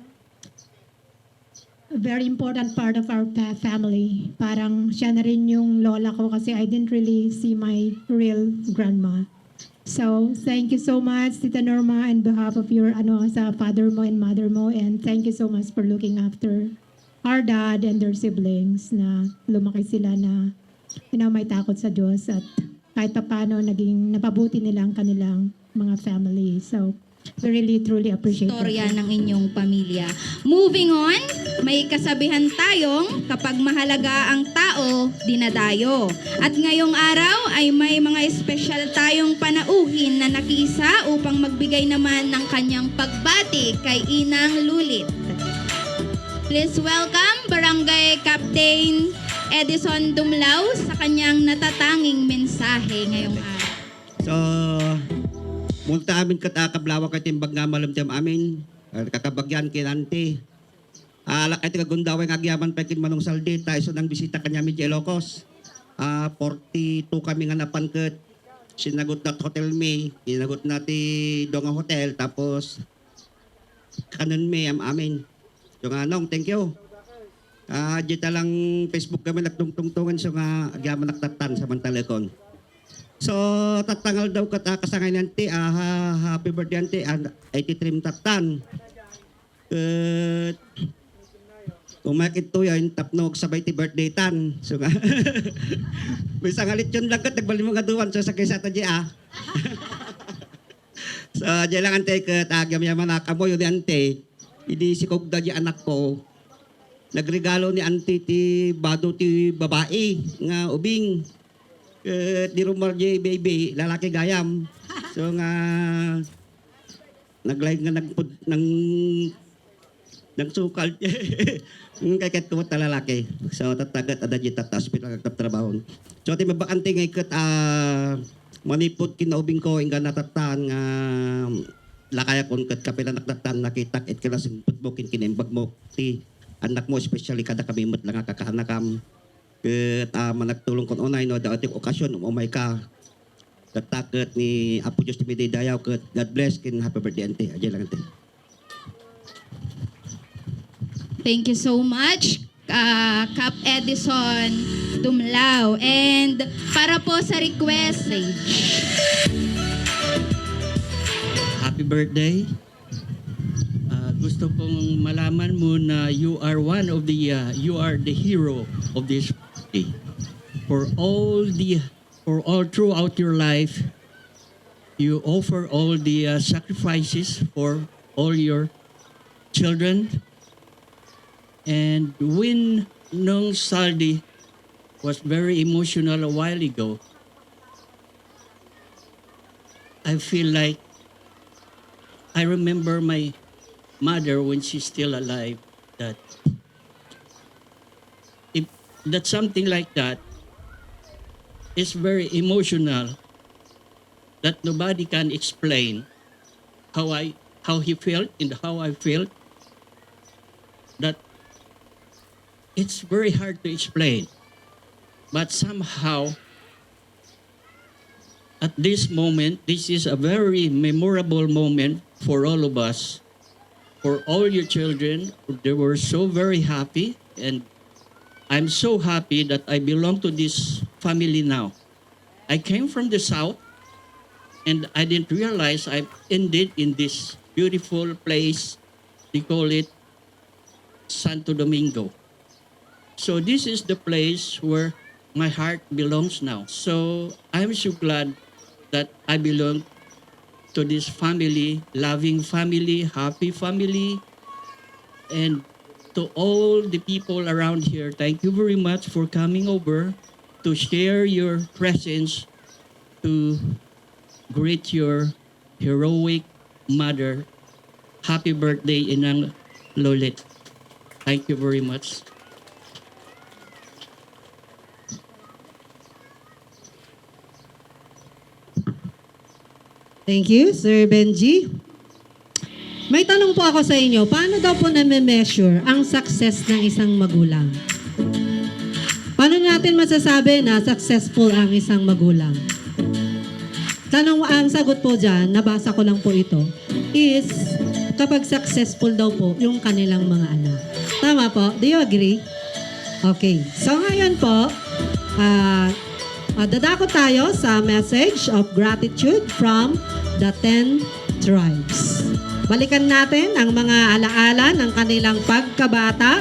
A very important part of our family. Parang siya na rin yung lola ko kasi I didn't really see my real grandma. So, thank you so much, Tita Norma, on behalf of your, sa father mo and mother mo, and thank you so much for looking after our dad and their siblings na lumaki sila na, may takot sa Diyos at kahit paano naging napabuti nila ang kanilang mga family. So, we really truly appreciate Storya that. ng inyong pamilya. Moving on, may kasabihan tayong kapag mahalaga ang tao, dinadayo. At ngayong araw ay may mga espesyal tayong panauhin na nakiisa upang magbigay naman ng kanyang pagbati kay Inang Lulit. Please welcome Barangay Captain Edison Dumlao sa kanyang natatanging mensahe ngayong araw. So, munta amin katakablawa kay timbag nga malamtiam amin. Kakabagyan kinante. Alak ay tagagundaway nga agyaman pa kin manong saldi. Tayo so nang bisita kanya mi Ilocos. 42 kami nga napangket. Sinagot na Hotel May. Sinagot na ti Donga Hotel. Tapos, kanon May amin. So nga nong, thank you. Dito lang Facebook kami nagtungtungan so nga agyaman naktatan sa mantalekon. So, tatangal daw kasangay nanti, happy birthday nanti, 83 tatan. Umakit to yun, tapnog sabay ti birthday tan. So nga, may sangalit yun lang kat, nagbali mo nga duwan, so sa kaysa ta So, dyan lang ante, kat agam yaman nakamo yun ante, hindi si Kogda di anak ko, nagregalo ni ante ti bado ti babae, nga ubing, di rumor di baby, lalaki gayam. So nga, naglayag nga ng sukal. Kaya kumot na lalaki. So tatagat ada di tatas pinagtatrabaho. So ti mabakante nga ikat manipot kinaubing ko inga natatan nga lakaya kon kat kapila nakatan nakita it kala putbokin kinimbag mo ti anak mo especially kada kamimot lang kakahanakam. Ket managtulong kon onay no daw ating okasyon umay ka tatakot ni Apo Diyos ti dayaw ket God bless kin happy birthday ante aja lang ante. Thank you so much, Cap Edison Dumlao. And para po sa request stage. Happy birthday. Gusto kong malaman mo na you are you are the hero of this day. For all throughout your life, you offer all the sacrifices for all your children. And when Nong Saldi was very emotional a while ago, I feel like I remember my mother when she's still alive, that something like that is very emotional, that nobody can explain how he felt and how I felt, that it's very hard to explain. But somehow, at this moment, this is a very memorable moment for all of us, for all your children. They were so very happy, and I'm so happy that I belong to this family now. I came from the south, and I didn't realize I ended in this beautiful place. They call it Santo Domingo. So this is the place where my heart belongs now. So I'm so glad that I belong to this family, loving family, happy family. And to all the people around here, thank you very much for coming over to share your presence to greet your heroic mother. Happy birthday, Inang Lolit. Thank you very much. Thank you, Sir Benji. May tanong po ako sa inyo, paano daw po na-measure ang success ng isang magulang? Paano natin masasabi na successful ang isang magulang? Ang sagot po dyan, nabasa ko lang po ito, is kapag successful daw po yung kanilang mga anak. Tama po? Do you agree? Okay. So ngayon po, dadako tayo sa message of gratitude from the 10 tribes. Balikan natin ang mga alaala ng kanilang pagkabata,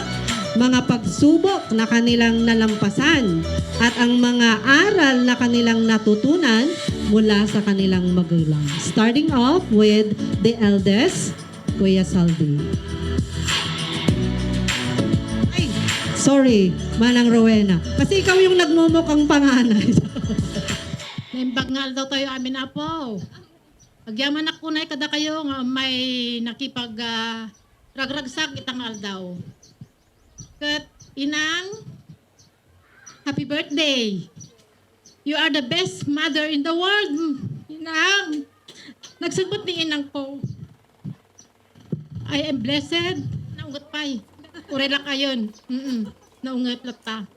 mga pagsubok na kanilang nalampasan, at ang mga aral na kanilang natutunan mula sa kanilang magulang. Starting off with the eldest, Kuya Saldi. Ay, sorry, Manang Rowena. Kasi ikaw yung nagmumukhang panganay. Naimbagngal daw tayo amin apo. Agyaman ako na kada kayo nga may nakipag ragragsak itangal daw. Kat inang, happy birthday. You are the best mother in the world. Inang, nagsagot ni inang ko. I am blessed. Naungat pa'y. Urela kayon. Naungat lata.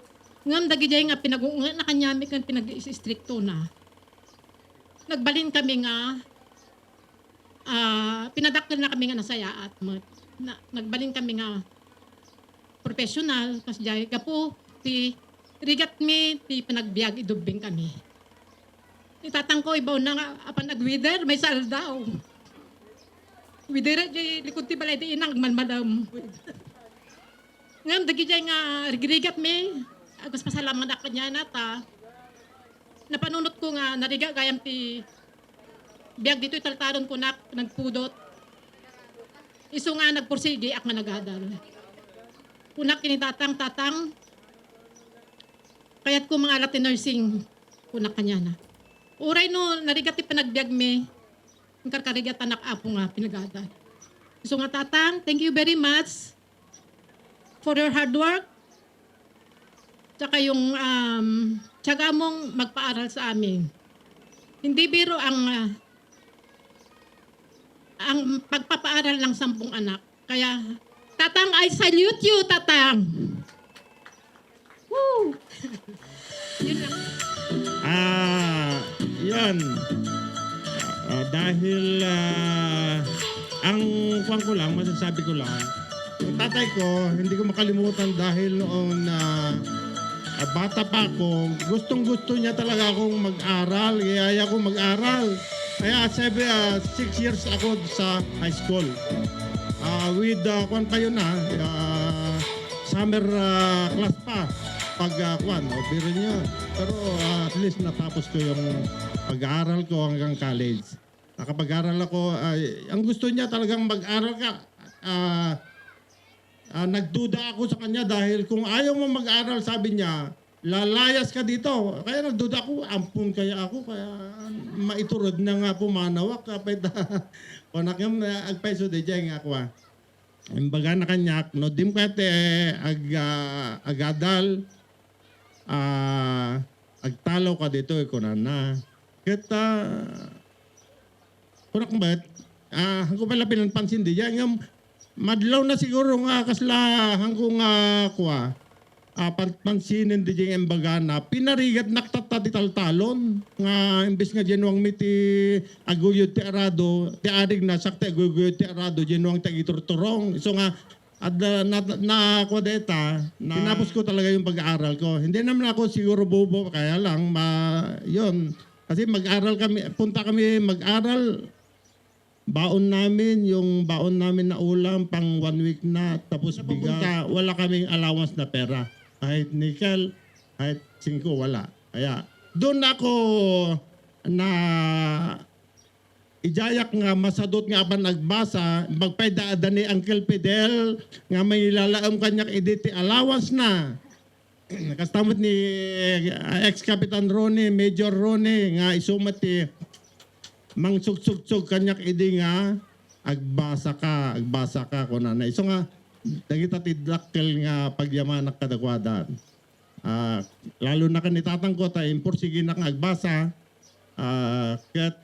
Ngam dagi jay nga pinag-uungat na kanyamik ng pinag-istrikto na. Nagbalin kami nga pinadakil na kami nga nasayaat mo. Nagbalin kami nga professional kas jay kapo ti rigat mi ti panagbiag idubing kami. Itatang ko ibaw na nga apan nagwither may saldaw. Wither jay likod ti balay di inang manmadam. Ngam dagi jay nga rigat mi agos pasalamat ako niya na ta. Napanunot ko nga nariga gayam ti biag dito italtaron ko na nagpudot. Iso nga nagpursige ak nga nagadal. Kunak kinitatang kayat ko mga alat nursing kunak kanya na. Uray no narigat ti panagbiag mi ang karkarigat anak apo nga pinagadal. Iso nga tatang, thank you very much for your hard work. Tsaka yung tiyaga mong magpaaral sa amin. Hindi biro ang pagpapaaral ng 10 anak. Kaya, tatang, I salute you, tatang. Woo! Yun lang. Yan. Dahil ang kwan ko lang, masasabi ko lang, yung tatay ko, hindi ko makalimutan dahil noon bata pa ako, gustong-gusto niya talaga akong mag-aral, kaya ako mag-aral. Kaya 6 years ako sa high school. With kwan pa yun summer class pa. Pag kwan, biro niyo. Pero at least natapos ko yung pag-aaral ko hanggang college. Nakapag-aral ako, ang gusto niya talagang mag-aral ka. Nagduda ako sa kanya dahil kung ayaw mo mag-aral, sabi niya, lalayas ka dito. Kaya nagduda ako, ampun kaya ako, kaya maiturod na nga pumanawak. Kapit konak yung agpaiso de dyan nga ako. Imbaga na kanyak, no dim kate agadal, agtalaw ka dito, ikunan na. Kita, kunak mbet, hanggang pala pinanpansin di dyan, yung madlaw na siguro nga kasla hanggang kuha. Pansinin di dyan embaga na pinarigat naktata di taltalon nga imbis nga genuang miti aguyod ti arado ti adig na sakte aguyod ti arado genuang tagiturturong so nga at na kodeta na tinapos ko talaga yung pag-aaral ko. Hindi naman ako siguro bobo kaya lang yon kasi mag-aral kami, punta kami mag-aral. Baon namin na ulam pang 1 week na tapos bigas. Wala kaming allowance na pera. Kahit nickel, kahit 5 wala. Kaya doon ako ijayak nga masadot nga apan nagbasa magpaydaada ni Uncle Fidel nga may lalaom kanyak editi allowance na kastamot ni ex-Kapitan Ronnie, Major Ronnie nga isumati mang sugsug kanyak idi nga agbasa ka kunana. So nga dagita tidlakkel nga pagyamanak kadagwadan. Lalo na kanitatang ko ta imporsige na nga agbasa ket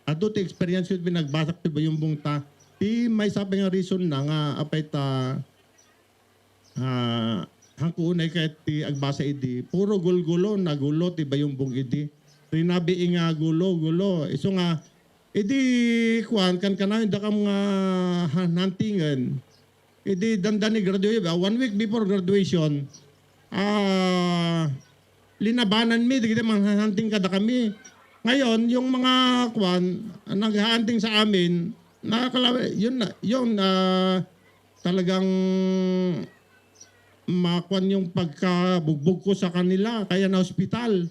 ato ti experience yun binagbasa ti bayumbong ta ti may sabi nga reason na nga apay ta hangkunay kahit ti agbasa idi puro gulgulo nagulo ti bayumbong idi rinabi nga gulo iso nga idi kuan kan kanang da kam nga huntingan idi dandani graduate 1 week before graduation linabanan mi digiti manghahunting kada kami. Ngayon yung mga kuan naghahunting sa amin nakakalawa yun talagang makuan yung pagkabugbog ko sa kanila kaya na hospital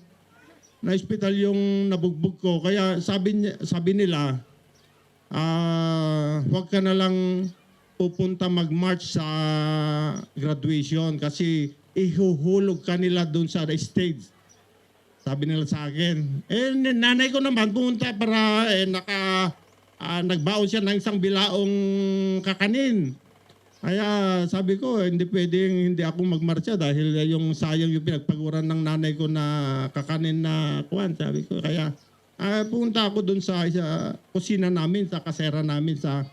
yung nabugbog ko kaya sabi nila wag ka na lang pupunta mag-march sa graduation kasi ihuhulog ka nila doon sa stage. Sabi nila sa akin. Nanay ko naman pumunta para nagbaon siya ng isang bilaong kakanin. Kaya sabi ko, hindi pwedeng hindi ako magmarcha dahil yung sayang yung pinagpaguran ng nanay ko na kakanin na kuwan. Sabi ko, kaya pumunta ako doon sa kusina namin, sa kasera namin sa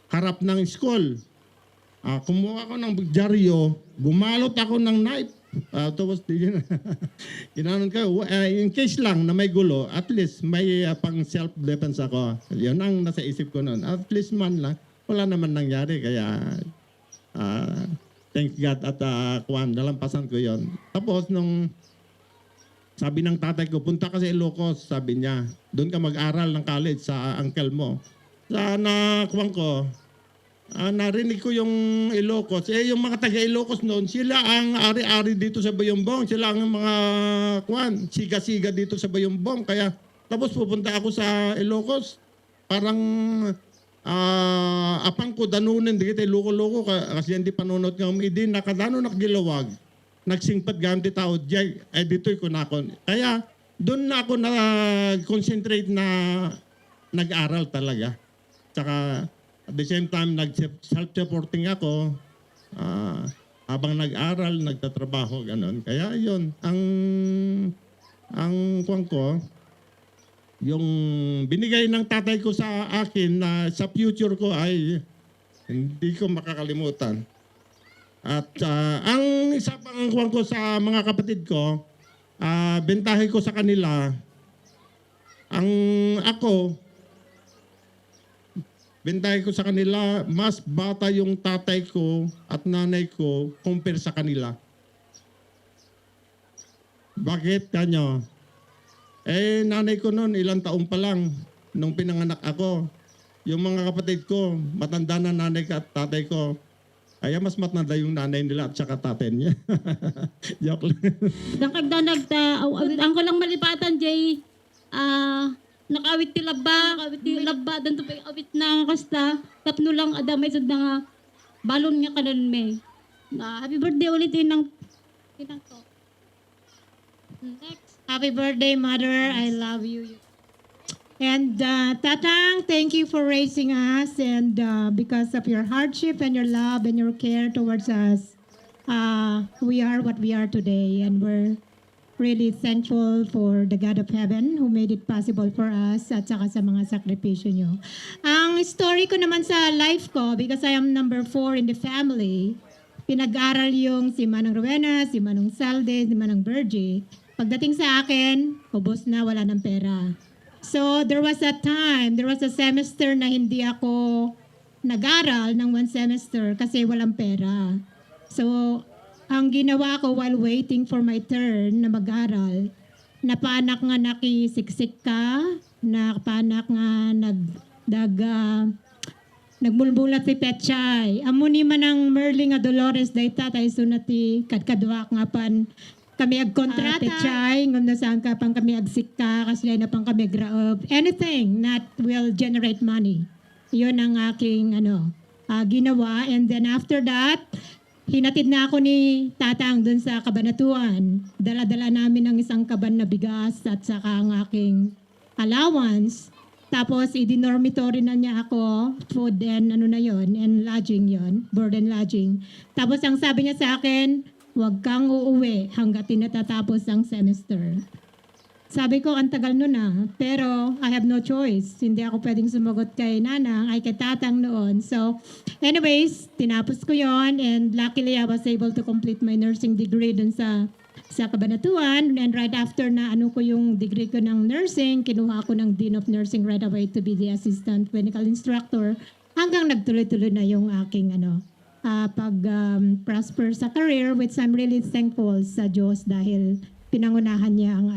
harap ng school. Kumuha ako ng dyaryo, gumalot ako ng knife. Tapos ginanon ko, in case lang na may gulo, at least may pang self-defense ako. Yun ang nasa isip ko noon. At least man lang, wala naman nangyari. Kaya thank God at nalampasan ko yon. Tapos nung sabi ng tatay ko, punta ka sa Ilocos, sabi niya. Doon ka mag-aral ng college sa uncle mo. Sa nakuwang ko, narinig ko yung Ilocos. Yung mga taga-Ilocos noon, sila ang ari-ari dito sa Bayumbong. Sila ang mga siga-siga dito sa Bayumbong. Kaya tapos pupunta ako sa Ilocos. Parang apang ko danunin di kita loko-loko kasi hindi panunod ng idin nakadano nakgilawag nagsingpat gamit tao dito'y ko nakon. Kaya doon na ako nag-concentrate na nag-aral talaga. Tsaka at the same time, self-supporting ako habang nag-aral, nagtatrabaho, gano'n. Kaya yun, ang kuwan ko, yung binigay ng tatay ko sa akin na sa future ko ay hindi ko makakalimutan. At ang isa pang kuwan ko sa mga kapatid ko, bentahe ko sa kanila, bentahe ko sa kanila, mas bata yung tatay ko at nanay ko compare sa kanila. Bakit kanyo? Nanay ko noon, ilang taon pa lang nung pinanganak ako. Yung mga kapatid ko, matanda na nanay at tatay ko. Kaya mas matanda yung nanay nila at saka tatay niya. Joke lang. Ang ko lang malipatan, Jay, nakawit ti labba, dan to pa awit na kasta, tapno lang adamay sa nga balon nga kanan may. Happy birthday ulit tinang to. Next. Happy birthday, Mother. I love you. And Tatang, thank you for raising us. And because of your hardship and your love and your care towards us, we are what we are today. And we're really thankful for the God of Heaven who made it possible for us at saka sa mga sakripisyo nyo. Ang story ko naman sa life ko, because I am number 4 in the family, pinag-aral yung si Manang Rowena, si Manong Salde, si Manang Bergie. Pagdating sa akin, ubos na, wala ng pera. So there was a semester na hindi ako nag-aral ng 1 semester kasi walang pera. So ang ginawa ko while waiting for my turn na mag-aral, napanak nga nakisiksik ka, napanak nga nagmulbulat si Petchay. Amo ni manang Merling nga Dolores dayta tayo sunati kadkadwa nga pan kami agkontrata. Chay, ngam na saan ka pang kami agsikka, kasi na pang kami graob. Anything that will generate money. Yun ang aking ginawa. And then after that, hinatid na ako ni Tatang dun sa Kabanatuan. Dala-dala namin ng isang kaban na bigas at saka ang aking allowance. Tapos, i-dormitory na niya ako, food and and lodging yon, board and lodging. Tapos, ang sabi niya sa akin, huwag kang uuwi hanggat natatapos ang semester. Sabi ko, ang tagal nun pero I have no choice. Hindi ako pwedeng sumagot kay Nanang, ay kay Tatang noon. So, anyways, tinapos ko yon and luckily I was able to complete my nursing degree dun sa Kabanatuan. And right after na ko yung degree ko ng nursing, kinuha ako ng Dean of Nursing right away to be the assistant clinical instructor hanggang nagtuloy-tuloy na yung aking prosper sa career, which I'm really thankful sa Diyos dahil pinangunahan niya ang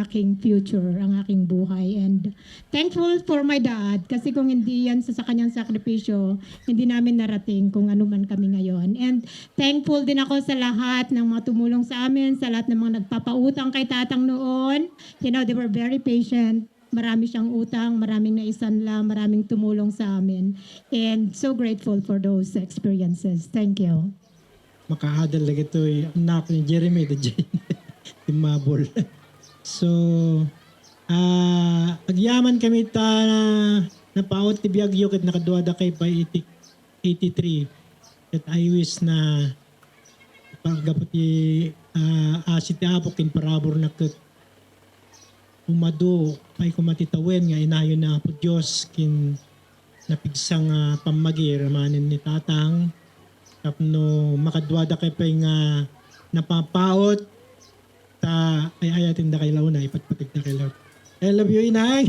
aking future, ang aking buhay. And thankful for my dad kasi kung hindi yan sa kanyang sakripisyo, hindi namin narating kung ano man kami ngayon. And thankful din ako sa lahat ng mga tumulong sa amin, sa lahat ng mga nagpapautang kay Tatang noon. They were very patient. Marami siyang utang, maraming naisanla, maraming tumulong sa amin. And so grateful for those experiences. Thank you. Makaadal lagi ito anak ni Jeremy the Jane. Timabol. So, agyaman kami na paot ti Biagyo ket nakaduada kay pa 83. Ket I wish na paggaputi asit apok kin parabor na ket umado pay kumatitawen nga inayon na po Dios kin napigsang pamagir manen ni Tatang tapno makaduada kay pa nga napapaot ay ayatin da kay launa, ipatpatig na kay Lord. I love you, Inang.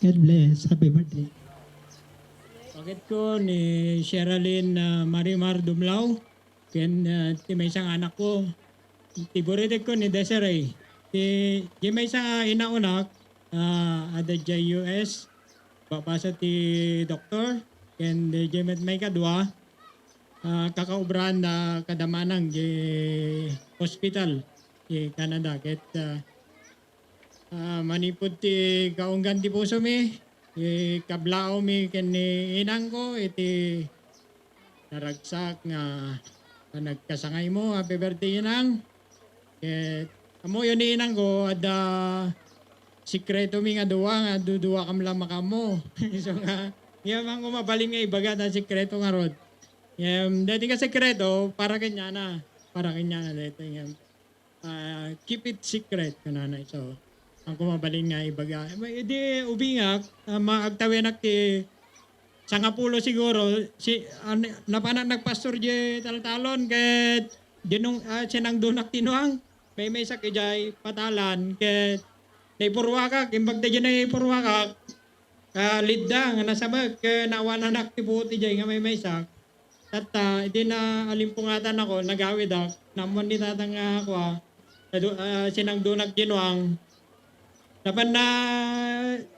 God bless. Happy birthday. Bakit ko ni Sherilyn Marimar Dumlao, ken ti may isang anak ko, tiburitik ko ni Desiree. Ti may isang inaunak, ada US, babasa ti doktor, ken di may kadwa, kakaubrahan na kadamanang di hospital. Canada ket manipod ti kaunggan ti puso mi kablao mi ken ni inang ko iti naragsak nga nagkasangay mo. Happy birthday inang ket amo yun ni inang ko ada sikreto mi nga duwa kam lang makamo so nga yaman ko mabaling nga ibaga na sikreto nga rod dati ka sikreto para kanya na dito keep it secret kananay. So, ang kumabaling nga ibaga. Di ubingak, maagtawinak ti sangapulo siguro, napanak nagpastor di taltalon, ket dinong sinang dunak tinuang, may sak ijay patalan, ket naipurwakak, imbag da dyan naipurwakak, lidda nga nasabag, nawananak ti buot ijay nga may sak. At hindi na alimpungatan ako, nagawid ako, naman ni Tatang ako, sinang dunag ginuang napan na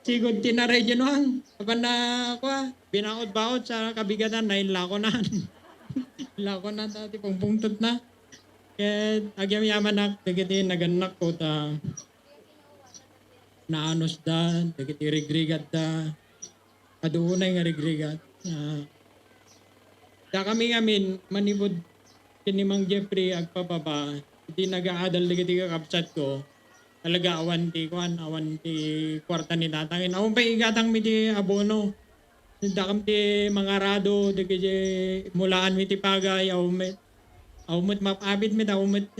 sigod tinaray ginuang napan na ako binaot-baot sa kabigatan na ilako na tati pungpungtot na kaya agyam-yaman na dagiti naganak ko ta naanos da dagiti rigrigat da adunay nga rigrigat da kami ngamin manibod kinimang Jeffrey agpapaba iti nag-aadal dagiti kakapsat ko talaga awan ti kwarta ni Tatangin awan pa igatang mi ti abono dakam ti mga rado dagiti mulaan mi ti pagay awmet mapabit mi awmet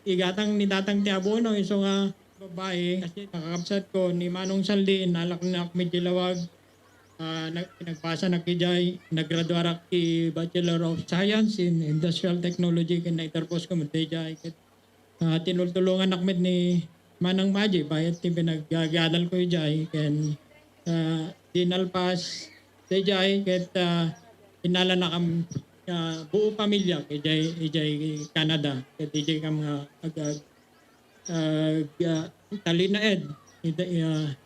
igatang ni Tatang ti abono iso nga babae kasi kakapsat ko ni Manong Saldi nalak na mi ti lawag nagpasa na kijay naggraduarak ki Bachelor of Science in Industrial Technology ken naiterpos ko matejay tinultulungan nakmet ni Manang Maji bayat ti pinaggagadal ko ijay ken dinalpas tejay ket inala na kam buo pamilya ijay Canada ket ijay kam talina ed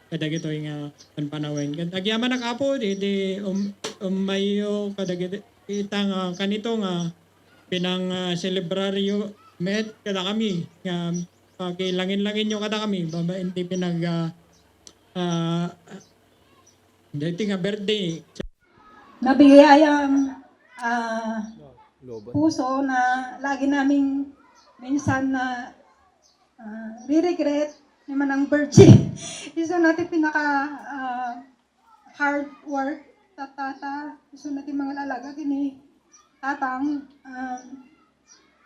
kadagito nga panpanawin. Agyaman na kapo, iti mayo kadagito itang kanito nga pinang celebraryo met kada kami nga pagilangin-langin nyo kada kami baba hindi pinag dati nga birthday nabigayang puso na lagi naming minsan na re-regret naman ang birthday. Isa natin pinaka hard work tatata. Isa natin mga lalaga kini tatang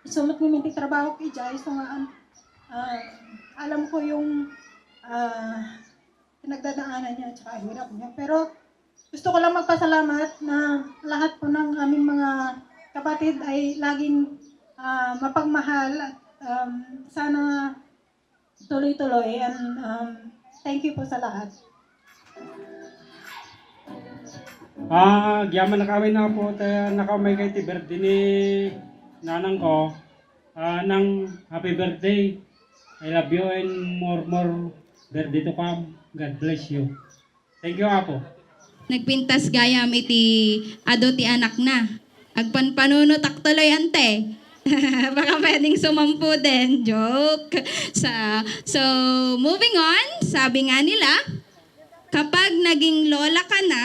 sumat ni minti trabaho kay Jai. So nga alam ko yung pinagdadaanan niya at saka hirap niya. Pero gusto ko lang magpasalamat na lahat po ng aming mga kapatid ay laging mapagmahal at sana tuloy-tuloy. And thank you po sa lahat. Giyaman na kami na po tayo nakamay kay ti birthday ni nanang ko. Nang happy birthday. I love you and more birthday to come. God bless you. Thank you Apo. Nagpintas gayam iti ado ti anak na. Agpanpanuno taktuloy ante. Baka pwedeng sumampu din. Joke. So, moving on, sabi nga nila, kapag naging lola ka na,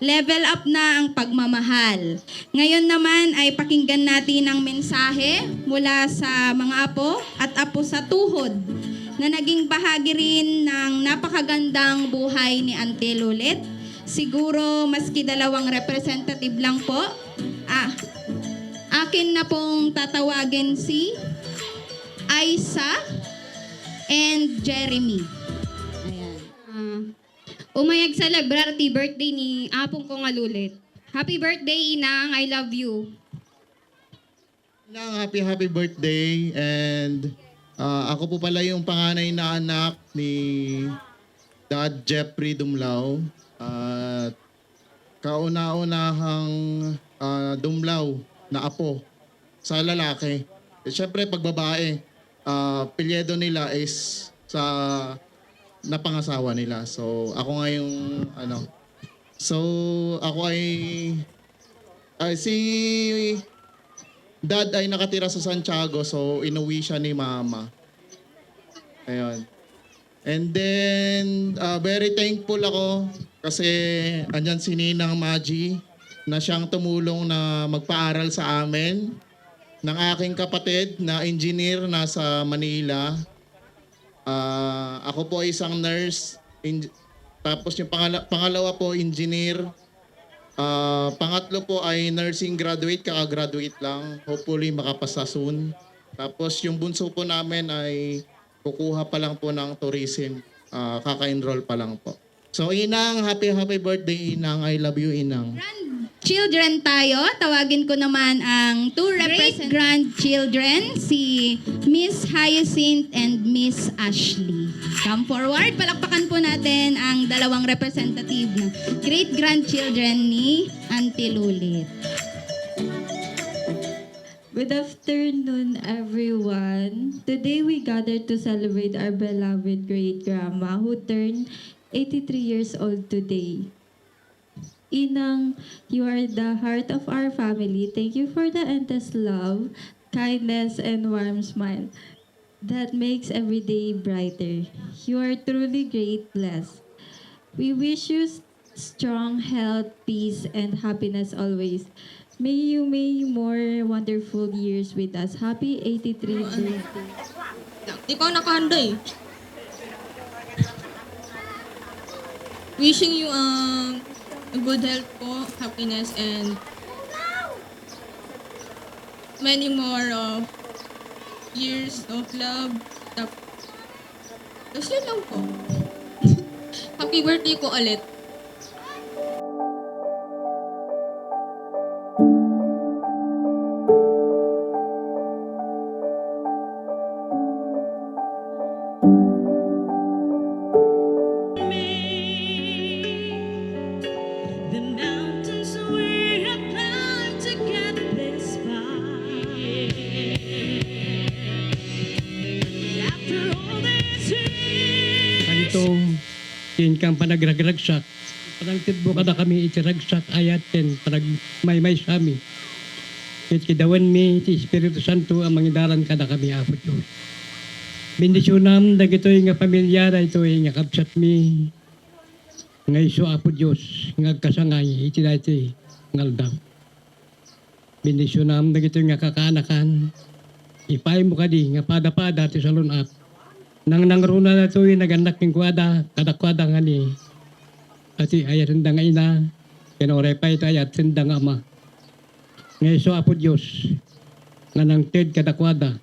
level up na ang pagmamahal. Ngayon naman ay pakinggan natin ang mensahe mula sa mga apo at apo sa tuhod na naging bahagi rin ng napakagandang buhay ni Auntie Lulit. Siguro maski dalawang representative lang po. Akin na pong tatawagin si Aisa and Jeremy. Ayan. Umayag celebrity birthday ni apong ko nga Lulit. Happy birthday, Inang. I love you. Happy birthday and ako po pala yung panganay na anak ni Dad Jeffrey Dumlao at kauna-unahang Dumlao na apo sa lalaki. Siyempre pag babae, pilyedo nila is sa napangasawa nila. So ako nga yung So ako ay si Dad ay nakatira sa Santiago, so inuwi siya ni Mama. Ayun. And then, very thankful ako kasi andyan si Ninang Maji na siyang tumulong na magpaaral sa amin ng aking kapatid na engineer nasa Manila. Ako po ay isang nurse. Tapos yung pangalawa po, engineer. Pangatlo po ay nursing graduate, kaka-graduate lang. Hopefully makapasa soon. Tapos yung bunso po namin ay kukuha pa lang po ng tourism. Kaka-enroll pa lang po. So Inang, happy birthday Inang. I love you Inang. Grandchildren tayo. Tawagin ko naman ang two great-grandchildren, si Miss Hyacinth and Miss Ashley. Come forward. Palakpakan po natin ang dalawang representative na great-grandchildren ni Auntie Lulit. Good afternoon, everyone. Today we gathered to celebrate our beloved great-grandma who turned 83 years old today. Inang, you are the heart of our family. Thank you for the endless love, kindness, and warm smile that makes every day brighter. You are truly great blessed. We wish you strong health, peace, and happiness always. May you may more wonderful years with us. Happy 83th birthday. Di pa ako nakahanda eh. Wishing you good health po, happiness, and many more years of love. Tapos yun lang po. Happy birthday po ulit. Itong tin kang panagragraksak. Parang titbo kada kami itiragsak ayaten parang may sami. Ket kidawan mi ti Espiritu Santo ang mangidaran kada kami Apo Diyos. Bendisyonam dagitoy nga pamilya da itoy nga kapsat mi nga iso Apo Diyos nga kasangay iti dati ngaldaw. Bendisyonam dagitoy nga kakanakan ipay mo kadi nga pada-pada ti salunat. Nang nangruna na ito'y naganak ng kwada, kadakwada nga ni ati ayat nga ina, kinore pa ito ayat nga ama. Ngayon so Apo Diyos, nga nang ted kadakwada,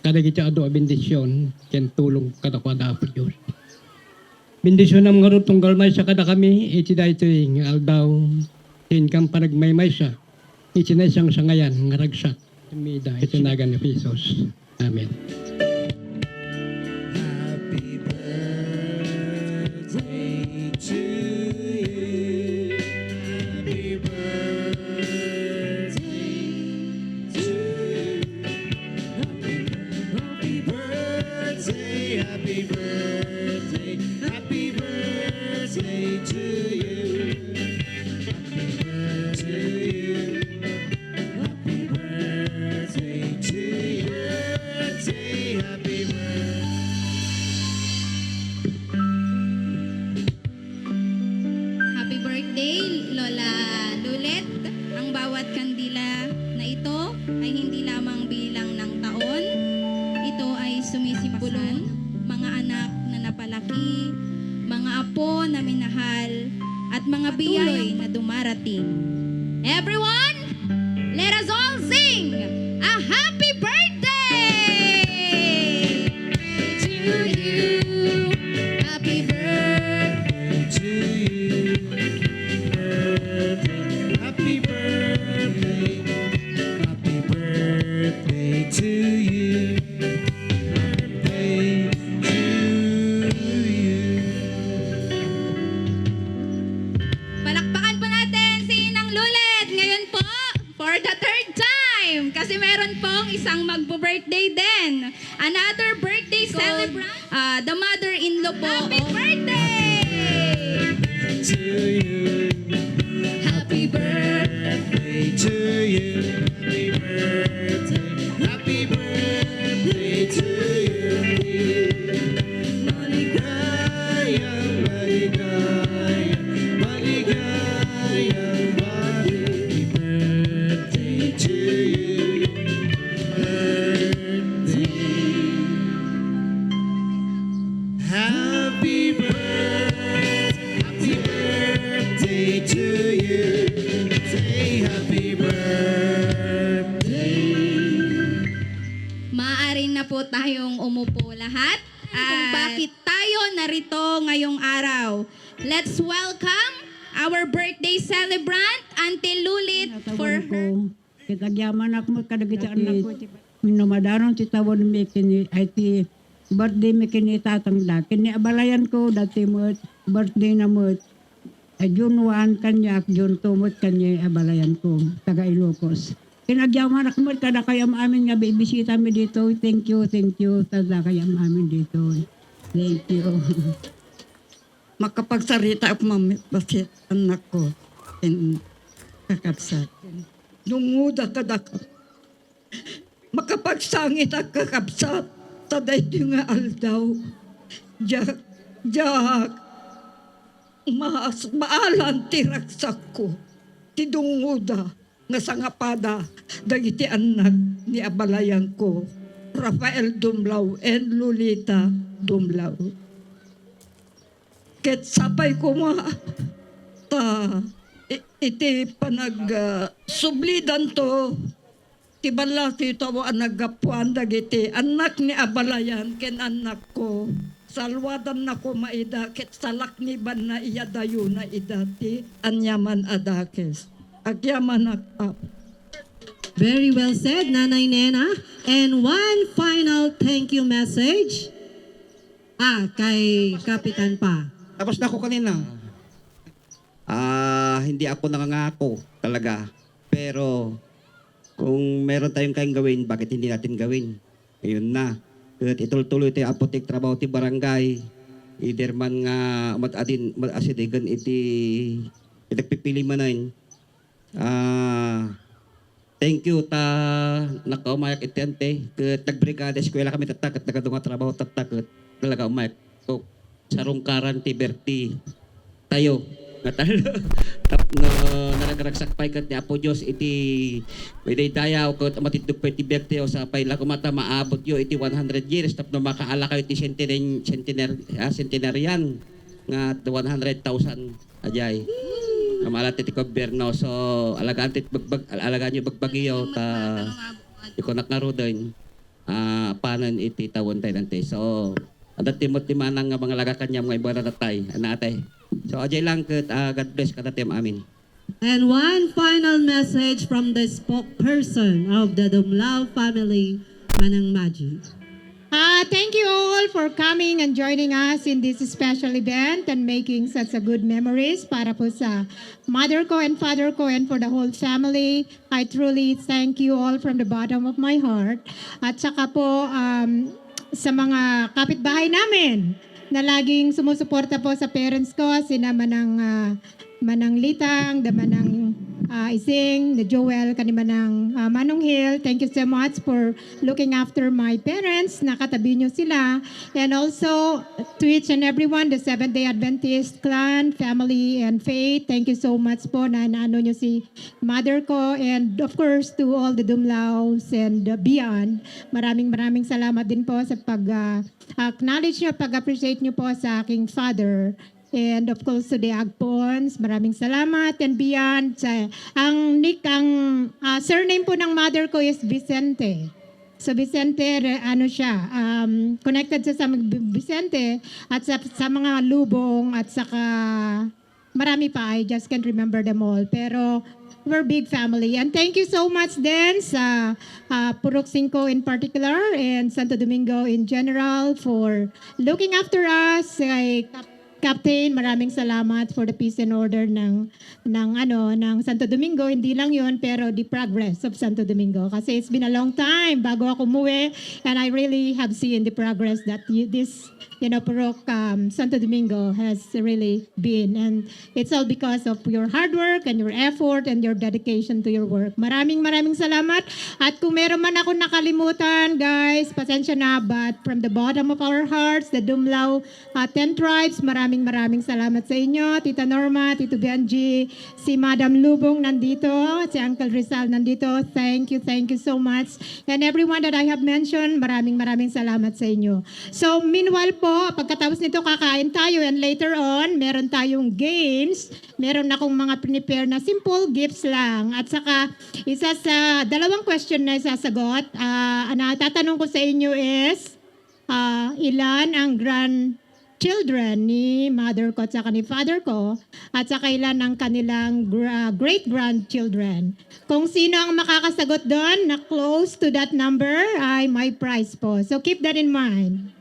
kadagita ado a bendisyon, ken tulong kadakwada Apo Diyos. Bendisyon ang nga tunggal may sa kada kami, iti da ito nga aldaw, tin kang panagmaymay siya, iti na isang sangayan, nga ragsak, iti nagan ni Jesus. Amen. Happy birthday, Lola Lulet. Ang bawat kandila na ito ay hindi lamang bilang ng taon. Ito ay sumisimbolo mga anak na napalaki, mga apo na minahal, at mga biyay na dumarating. Everyone, let us all sing a happy birthday to you. Happy birthday to you. Happy birthday. Happy birthday to you. Birthday to you. Palakpakan po natin si Inang Lulet ngayon po for the third time kasi meron pong isang magpo-birthday din. Another birthday celebrant, the mother-in-law po. Happy birthday! To you. Happy birthday! To you. Happy birthday. Happy birthday to you. Maligayang, maligayang, maligayang happy birthday to you. Birthday. Happy birthday to you. Say happy birthday. Maaari na po tayong umupo lahat. Kung bakit tayo narito ngayong araw. Let's welcome our birthday celebrant, Auntie Lulit, for her. Kitagyaman ako mo kadagita anak ko. Minumadaron ti tawon mi kini IT birthday mi kini tatangda. Kini abalayan ko dati mo birthday na mo. June 1 kanyak, June 2 mo kanya abalayan ko. Taga Ilocos. Kinagyaman ako mo kada kayam amin nga bibisita mi dito. Thank you. Tada kayam amin dito. Thank you. Makapagsarita ako mami basit anak ko. Kakapsat. Lunguda kadaka. Makapagsangit ang kakapsat. Taday nga aldaw. Jak. Maalan tiraksak ko. Tidunguda nga sangapada. Dagiti anak ni abalayan ko. Rafael Dumlao and Lolita Dumlao. Ket sapay ko mga iti sublidan to tibala tito mo nagapuan dagiti anak ni abalayan ken anak ko salwadan na ko maida ket salak ni ban na iya dayo na idati anyaman adakes agyaman akap. Very well said, Nanay Nena. And one final thank you message. Kay Kapitan pa. Tapos na ako kanina. Hindi ako nangangako talaga. Pero kung meron tayong kayang gawin, bakit hindi natin gawin? Ayun na. At ituloy tayo apotek trabaho ti barangay. Either man nga asidigan iti itagpipili man na thank you ta nakaumayak itente ket nagbrigada eskwela kami tatak ket nagadunga trabaho tatak ket talaga umayak so sarungkaran ti Berti tayo tap no naragragsak pay ket ni Apo Dios iti pwede dayaw ket matindog pay ti Berti o sa pay lakumata maabot yo iti 100 years tapno makaala kayo ti centenarian nga 100,000 ajay amalat ti gobyerno so alagaan nyo bagbagiyo ta iko nakarudoy panon iti tawon tayo nante so adat timot manang nga mga laga kanya mga ibara natay anatay so ajay lang ket God bless katatim amin. And one final message from the spokesperson of the Dumlao family, Manang Maji. Thank you all for coming and joining us in this special event and making such a good memories para po sa mother ko and father ko and for the whole family. I truly thank you all from the bottom of my heart. At saka po sa mga kapitbahay namin na laging sumusuporta po sa parents ko, sina Manang Litang, the Manang Ising, the Joel, kanimanang Manong Hill. Thank you so much for looking after my parents. Nakatabi nyo sila. And also to each and everyone, the Seventh-day Adventist clan, family, and faith. Thank you so much po na naano nyo si mother ko. And of course, to all the Dumlaos and beyond. Maraming salamat din po sa pag-acknowledge nyo, pag-appreciate nyo po sa aking father. And of course to the Agpons, maraming salamat and beyond. Ang surname po ng mother ko is Vicente. So Vicente, connected sa Vicente at sa mga lubong at saka marami pa. I just can't remember them all. Pero we're big family. And thank you so much din sa Purok 5 in particular and Santo Domingo in general for looking after us. Captain, maraming salamat for the peace and order ng Santo Domingo. Hindi lang yon pero the progress of Santo Domingo. Kasi it's been a long time bago ako umuwi and I really have seen the progress that this Purok Santo Domingo has really been. And it's all because of your hard work and your effort and your dedication to your work. Maraming salamat. At kung meron man ako nakalimutan, guys, pasensya na, but from the bottom of our hearts, the Dumlao 10 tribes, maraming salamat sa inyo. Tita Norma, Tito Benji, si Madam Lubong nandito, si Uncle Rizal nandito. Thank you so much. And everyone that I have mentioned, maraming salamat sa inyo. So meanwhile po, pagkatapos nito kakain tayo and later on, meron tayong games. Meron akong mga prepare na simple gifts lang. At saka isa sa dalawang question na isasagot. Tatanong ko sa inyo is, ilan ang grandchildren ni mother ko at saka ni father ko at saka ilan ang kanilang great-grandchildren. Kung sino ang makakasagot doon na close to that number ay may prize po. So keep that in mind.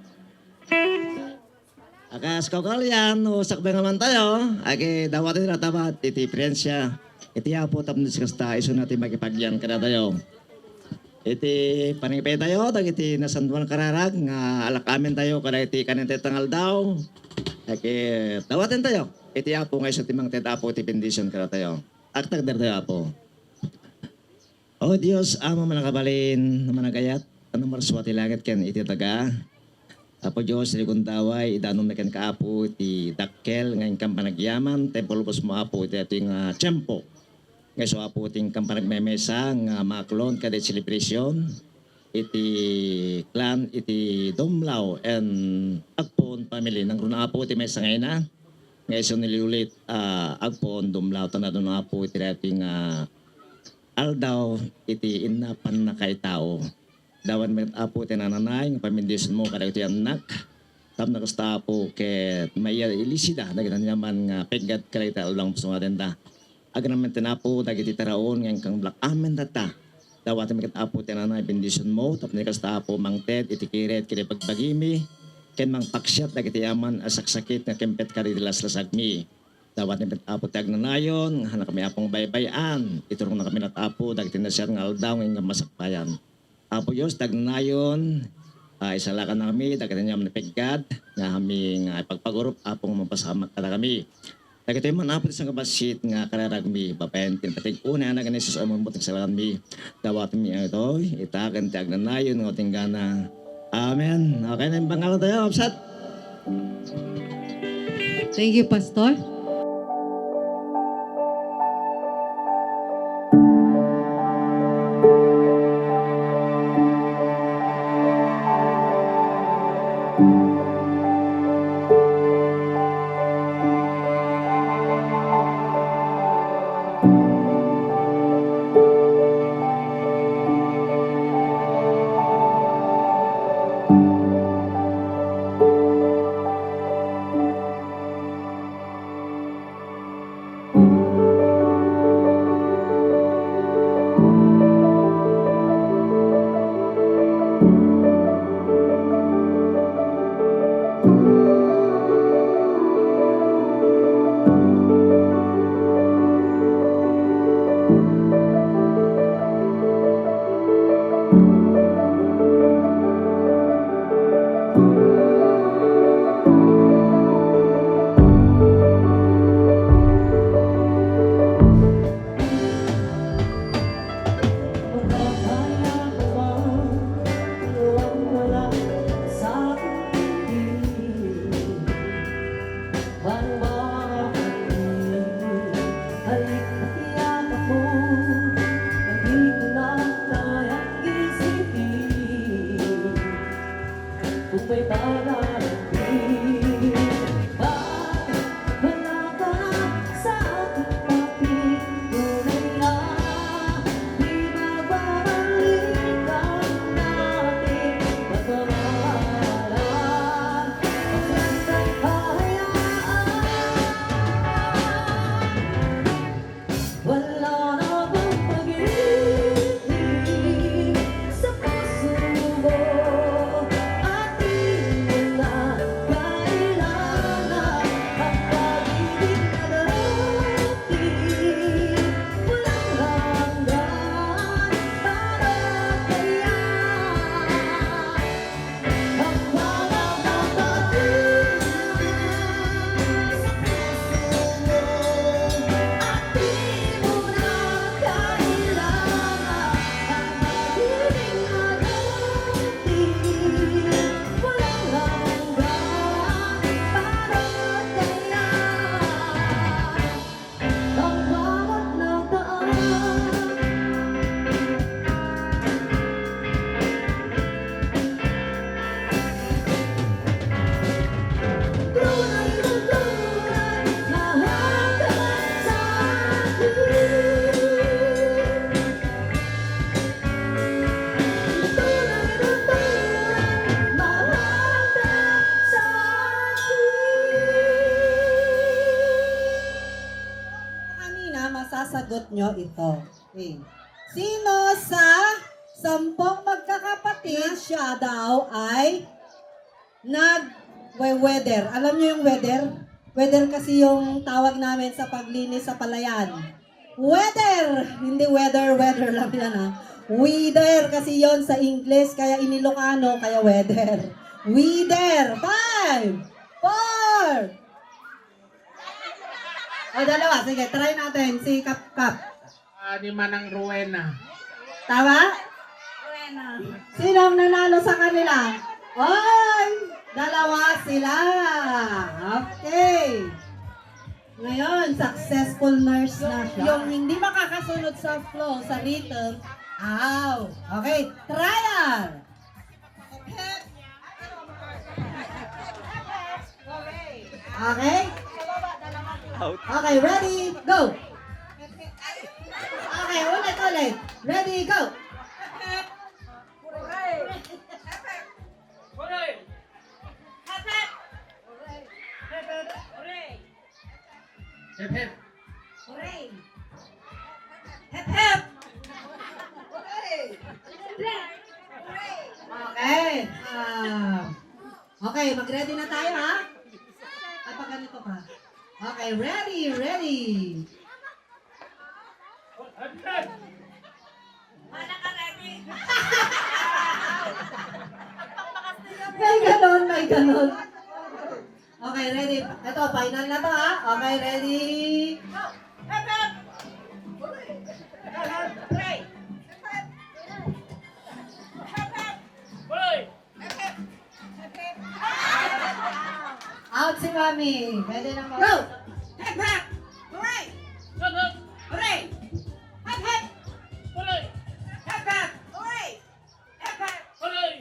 Akas kaukalyan, usakbay naman tayo. Agi dawatin na tabat, iti prensya. Iti apo tapos kasta, iso natin makipagyan kada tayo. Iti paningipay tayo, iti nasanduan kararag, nga alakamin tayo, kada iti kanente tangal daw. Agi dawatin tayo. Iti apo nga iso timang tetapo, iti pendisyon kada tayo. Aktagdar tayo apo. O Diyos, amo manakabalin, managayat, anong marswati langit ken iti taga. Apo Diyos, likong daway, idanon na kan kaapo, iti dakkel, ngayon kang panagyaman, temple pos mo apo, iti ating tiyempo. Ngayon so apo, iting kang panagmemesa, nga maklon, kada celebration, iti clan, iti Dumlao, and Agpon family, nang runa apo, iti mesa ngayon na. Ngayon so niliulit, Agpon, Dumlao, tanadon na apo, iti ating aldaw, iti inapan na kay tao. Dawan met apo tinananay ng pamindis mo kada ito anak tam nakasta apo ket maya ilisida dagan naman nga pegat kada ulang sa matenda agan naman tinapo dagiti taraon nga kang black amen data dawat met apo tinanay bendisyon mo tap nakasta apo mangted itikiret kini pagbagimi ken mang paksyat dagiti aman asaksakit nga kempet kadi laslasagmi dawat met apo tagnanayon hanak kami apong baybayan iturong na kami nat apo dagiti nasir nga aldaw nga masakbayan. Apo Diyos, tagnayon, isalakan na kami, dagatan niya manipigad, nga kami pagpagurup, apong mapasamak kada kami. Nagito'y manapot sa kabasit nga kararag mi papentin patig una na ganis sa amon butik sa mi dawat mi ito itakan ti agnanayon ng ating gana. Amen. Okay na yung bangalo tayo. Upsat. Thank you, Pastor. Masasagot nyo ito. Okay. Sino sa 10 magkakapatid siya daw ay nag-weather? Alam nyo yung weather? Weather kasi yung tawag namin sa paglinis sa palayan. Weather! Hindi weather lang yan ha. Weather kasi yon sa English, kaya inilocano, kaya weather. Weather! 5, 4, o, dalawa. Sige, try natin. Si Kap. Ni Manang Rowena. Tama? Rowena. Sino ang nanalo sa kanila? Oy! Dalawa sila. Okay. Ngayon, successful nurse na siya. Yung hindi makakasunod sa flow, sa rhythm. Ow! Okay, trial! Okay? Okay, ready, go! Okay, ulit. Ready, go! Hep hep. Hooray! Hep hep! Okay. Okay, mag-ready na tayo ha? Kapag ganito ka. Okay, ready. May ganon. Okay, ready? Ito, final na to ha. Okay, ready? Go! Hep, hep! Out si Mami. Pwede na mo. Go! Hep, hep! Hooray! Hooray! Hep, hep! Hep, hep! Hooray! Hep, hep! Hep, hep! Hooray!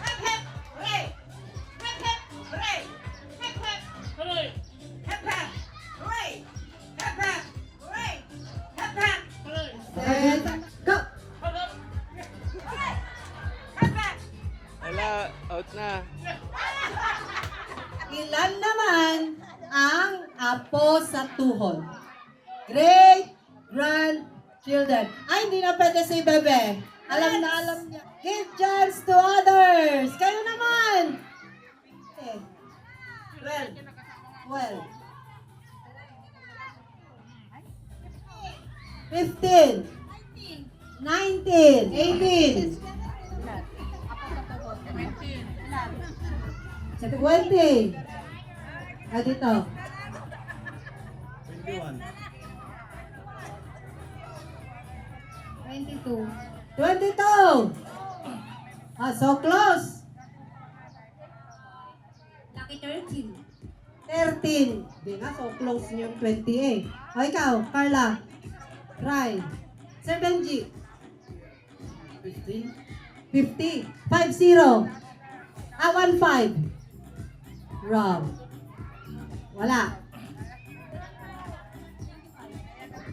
Hep, hep! Hooray! Hep, hep! Hep, hep! Hooray! Hep, hep! Hooray! Hep, hep! Set, go! Hooray! Hep, hep! Wala, out na. Ilan naman ang apo sa tuhod? Great grandchildren. Ay, hindi na pwede si Bebe. Alam na alam niya. Give chance to others. Kayo naman. Okay. 12. 15. 19. 18. 20. Ah, dito. 22. Ah, so close. Lucky 13. 13. Di nga, so close yung 20 eh. O ikaw, Carla. Cry. Sir Benji. 50. 50. 50. Ah, 15. Rob. Wala.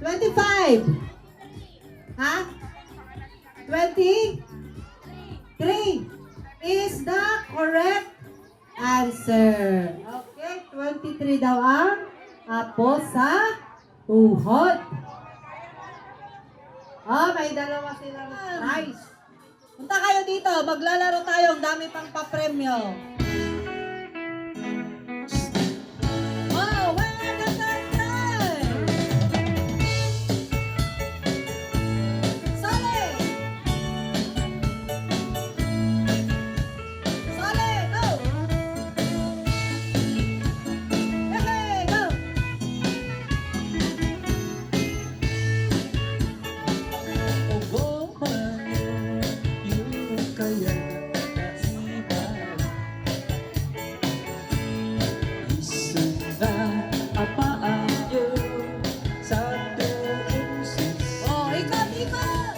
25. Ha? 23 is the correct answer. Okay, 23 daw ang apo sa tuhod. Oh, may dalawa silang prize. Punta kayo dito, maglalaro tayo, ang dami pang papremyo. Wow, where the time? Sole! Sole, go! Hey, go! Oh, ikot, ikot!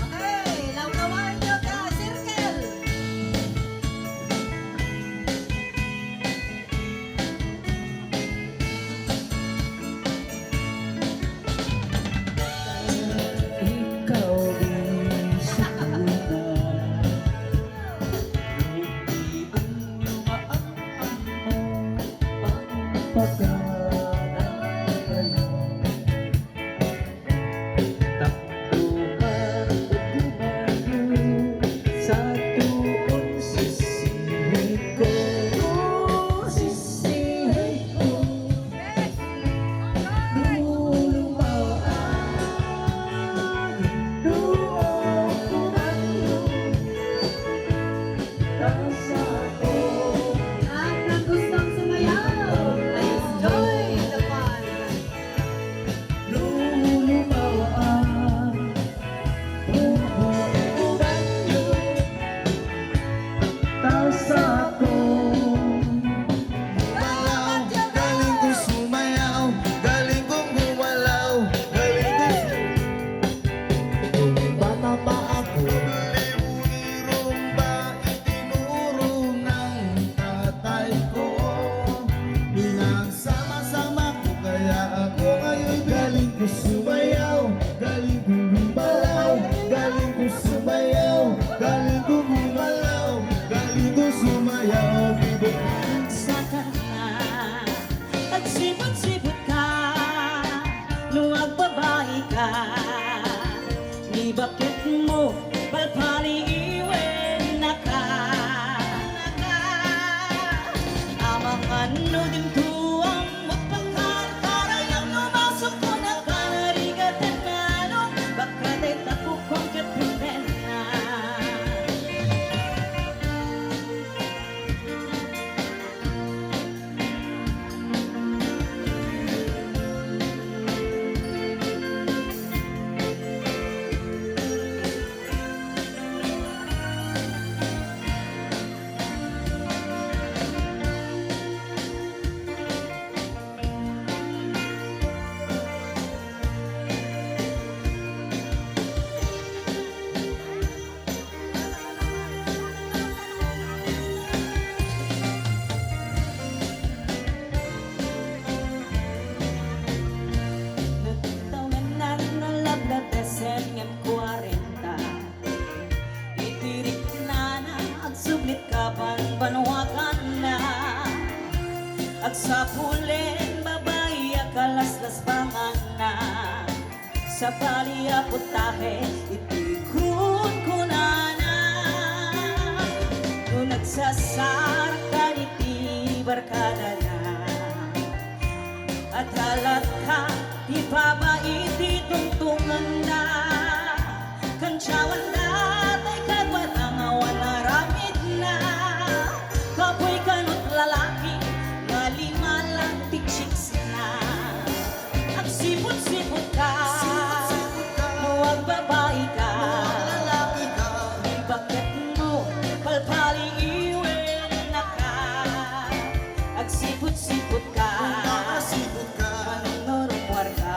Okay, lawlawan nyo ka, circle! At ang gustong sumayaw, please join the fun. Galing ko sumayaw, galing kong gumalaw, galing ko kung bata pa ako, rumba itinuro ng tatay ko. Pinagsama-sama ko kaya ako ngayon galing ko sumayaw, galing kong gumalaw, galing ko sumayaw, galing kong gumalaw, galing ko sumayaw. Pagsipot-sipot ka, luwag babae Ano din tuang magpangkar para yang lumasok ko na kanarigat at nanong bakatay tapo kong kapitena. Tawanan na lablatasan ng 40. Itirik na agsublit ka banwakan na. Agsapulin babae akalaslas bangan na. Sa baliya putahe itikun ko na. Kung nagsasarap ka iti barkada na. At halat ka, ibabait itungtungan na. Kantsawan na, tay kagwatangawan na ramit na. Kapoy kanot lalaki, nga lima lang tiksiks na. At sipot-sipot ka, huwag babae ka. May bakit mo, palpali iwen na ka. At sipot-sipot ka, manunurong warga.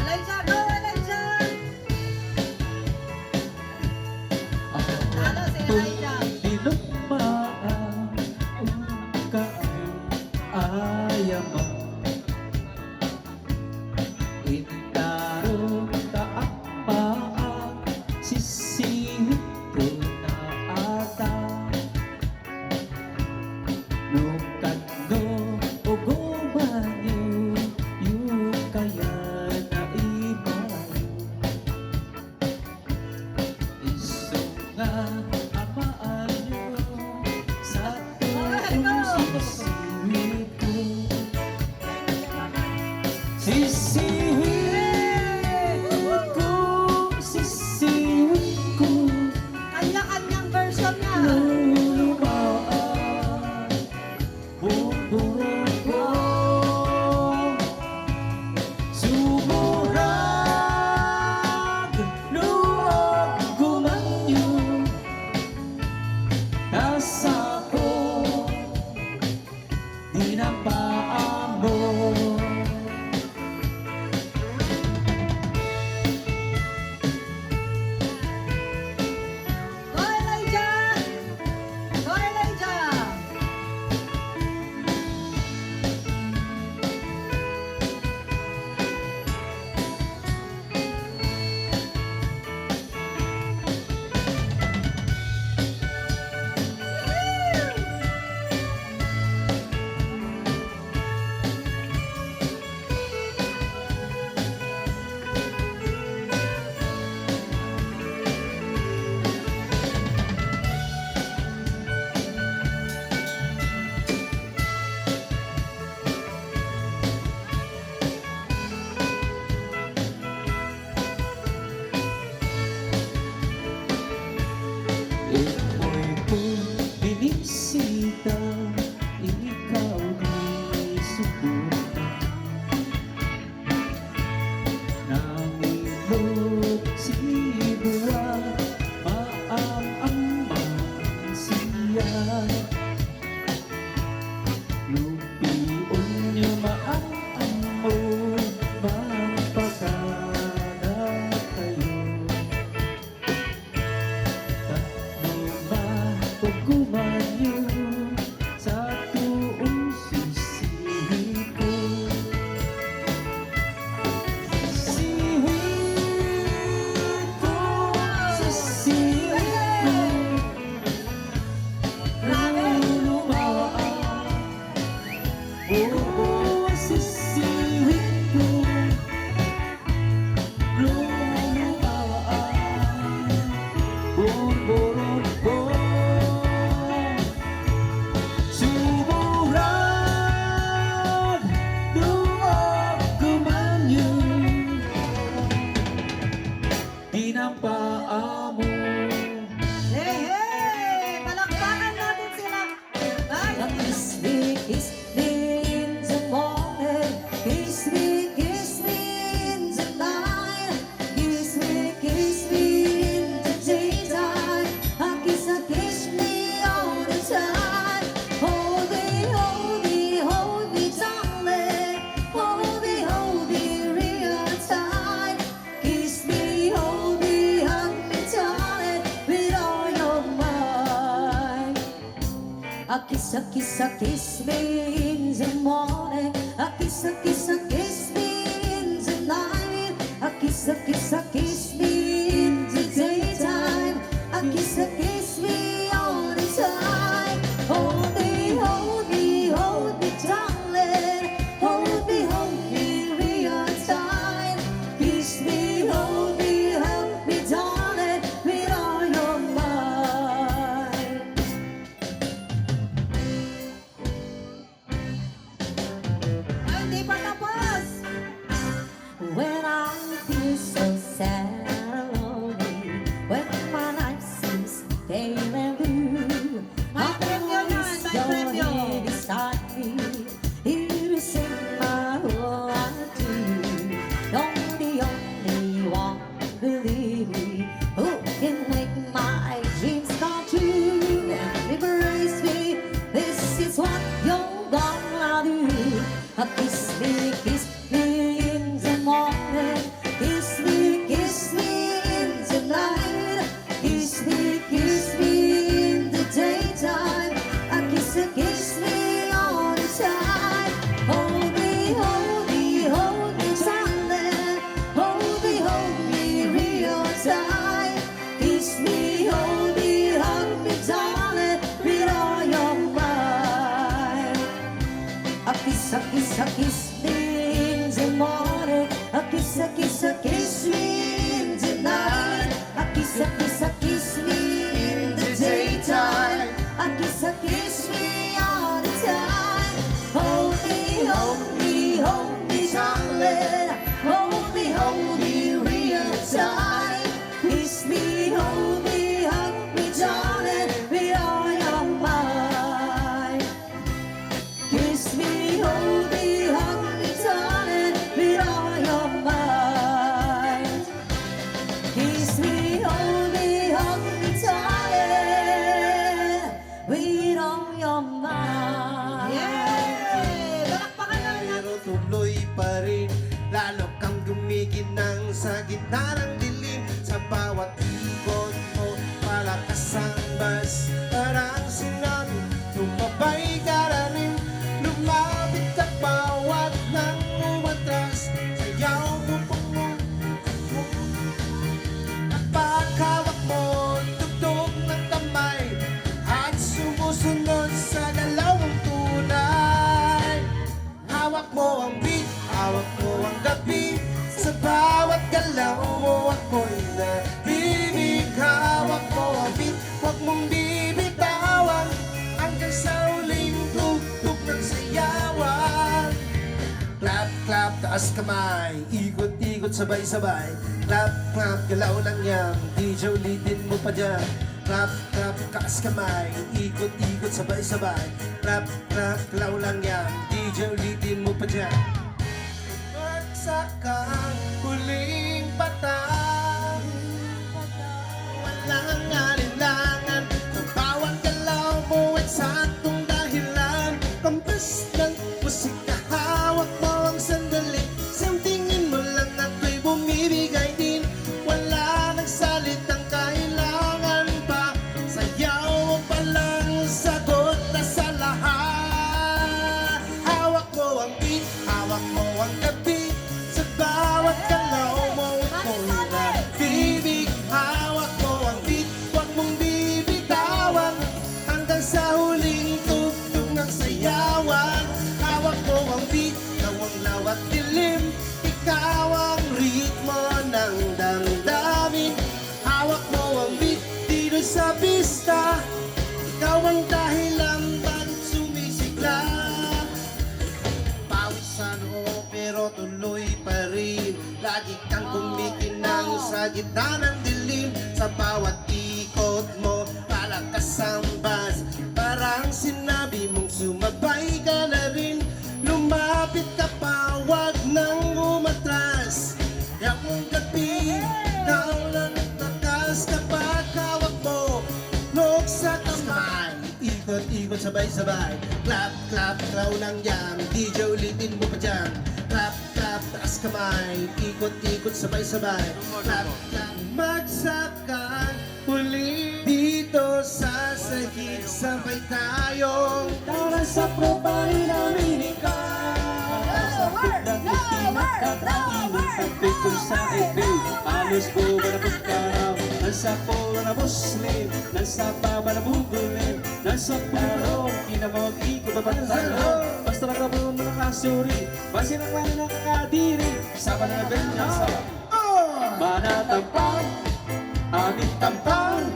Elijah, go Elijah! Talo si Elijah. Tinugmaan ka ay ayaman. Indarong kaakpaan, sisihip ko na ata. Nukat no ugumanyo, yung kaya na ibayo. Isungan amaanyo sa tuong sisiwit ko. Sisiwit ko, sisiwit ko. Kanya-kanyang version niya. Lulumaan, bubulong ko. Sumurag, luwag gumanyo. Nasa ko, dinapaan mo. Go Elijah! Go Elijah! Iko'y binisita, ikaw di subukan. Namimot si buwan, maang-amang siya. Lupion niyo maang-amo, magpagana kayo. Pagkumanyo sa tuong sisihip ko. Sisihip ko, sisihip ko. Lulumaan, oo, sisihip ko. Lulumaan, bumburot ko. Sumurag, luwag gumanyo. Dinapaan mo. Hey, hey! Palakpakan natin sila. Kiss me in the morning. Kiss me in the night. Kiss me in the daytime. Kiss me all the time. Hold me, darling. Hold me real tight. Kiss me, hold me, darling, with all your might. Kiss me in the morning. Kiss me in the night. Kiss me in the daytime. Kiss me all the time. Hold me, darling. Hold me real tight. Kiss me, hold me, darling, with all your might. Hindi pa tapos. When I feel so sad and lonely, when my life seems pale and blue, I always go here beside me. You sing my whole life to you. You're the only one, believe me, who can make my dreams come true and embrace me. This is what you're gonna do. Kiss me in the morning. a kiss me in the morning, a kiss me in the night, a kiss me in the daytime, a kiss me all the time. Hold me, darling, hold me real tight. Kiss me, hold me, darling, with all your might. Kiss me, hold me, darling, with all your might. Kiss me, hold me, darling, with all your might. Pero tuloy pa rin, lalo kang gumiginang sa gitna ng dilim. Sa bawat ikot mo, palakas ang bas. Parang sinabi, tumabay ka na rin. Lumapit ka pa, wag nang umatras. Sayaw mo pa mo. Kapag hawak mo, tugtog ng kamay. At sumusunod sa dalawang tunay. Hawak mo ang beat, hawak mo ang gabi. Sa bawat galaw mo ako'y nabibig. Hawak mo ang beat, huwag mong bibitawan. Hanggang sa huling tugtog ng sayawan. Clap, clap, taas kamay. Ikot, ikot, sabay-sabay. Clap, clap, galaw lang yan. DJ ulitin mo pa dyan. Clap, clap, taas kamay. Ikot, ikot, sabay-sabay. Clap, clap, galaw lang yan. DJ ulitin mo pa dyan. Magsakang huling patang. Walang alinlangan. Ang bawat galaw mo ay saktong dahilan. Kampas ng musika, hawak mo ang sandali. Siyang tingin mo lang at may bumibigay din. Wala nang salitang kailangan pa. Sayaw mo pa lang, sagot na sa lahat. Hawak mo ang beat, hawak mo ang gabi. Sa bawat galaw mo ako'y nabibig. Hawak mo ang beat, huwag mong bibitawan. Hanggang sa huling tugtog ng sayawan. Hawak mo ang beat, ikaw ang lawat dilim. Ikaw ang ritmo ng damdamin. Hawak mo ang beat dito sa pista. Ikaw ang dahilan bakit sumisigla. Pawis sa noo pero tuloy pa rin. Lagi kang kumikinang sa gitna ng dilim. Sa bawat ikot mo, palakas ang bas. Parang sinabi mong sumabay ka na rin. Lumapit ka pa, wag nang umatras. Yak mong gabi, ikaw lang nagtakas. Kapag hawak mo, nok sa kamay. Ikot, ikot, sabay-sabay. Clap, clap, klaw lang yan. DJ ulitin mo pa dyan. Clap, clap, taas kamay. Ikot, ikot, sabay-sabay. Clap, clap, magsakan huli. Dito sa sahig, sabay tayong tara sa propay namin ikaw. Alos ko ba na pagkaraw? Nasa polo na muslim, nasa baba na bugulim, nasa paro, kinamog ikot na pantalo. Basta nakabulong mga kasuri, basi ng mga nakakadiri, sama na benya sa manatampang, aming tampang,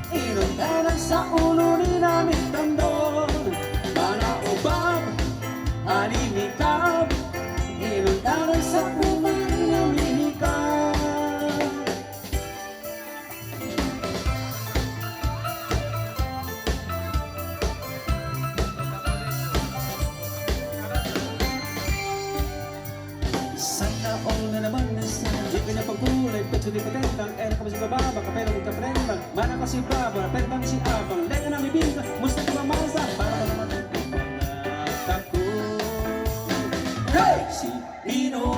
inundanan sa ulo ni namin tandon. Manaubab, animikab, inundanan sa puman namin ikaw. Sana all na naman na sa di ka na pagkulay, pag suli patentang, era ka ba si bababa, kapero magkaprendang, mana ka si baba, pentang si abang, lega na may binta, musta ka mamasa, para ka naman ang ko. Hey! Si Pino.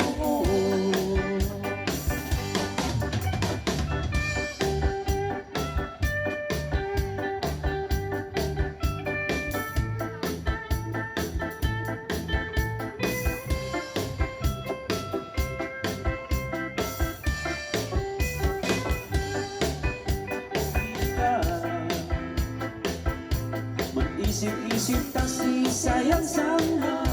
Mag-isip-isip tas di sayang sana.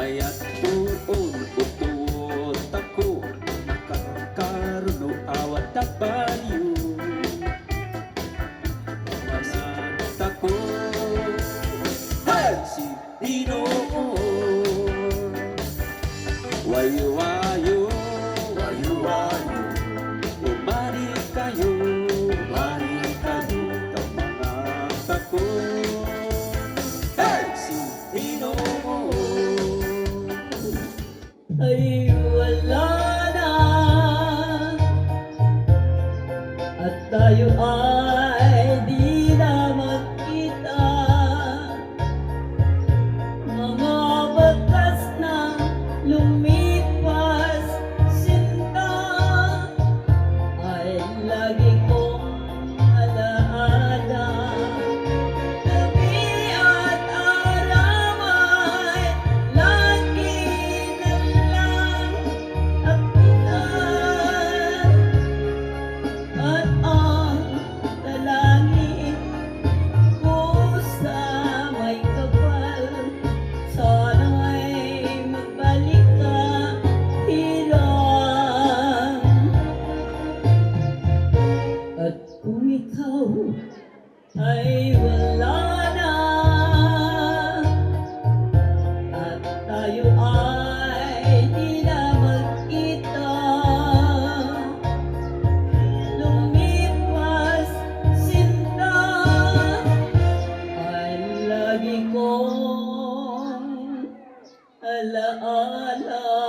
Kaya't tuon utuot ako, nakakaroon awat na baliw. Mamanat ako, si Ginoo. Wayo-wayo, wayo-wayo, umari kayo, kamangat ako. Si Ginoo. Ay wala na at tayo ay di na magkita, mga batas na lumipas sinta ay lagi kong alaala. Gabi at araw ay lagi na lang apitan, at ang dalangin ko sa may kapal, sana'y magbalik ka hirang. At kung ikaw ay wala na at tayo ay di na magkita, lumipas sinta ay lagi kong alaala.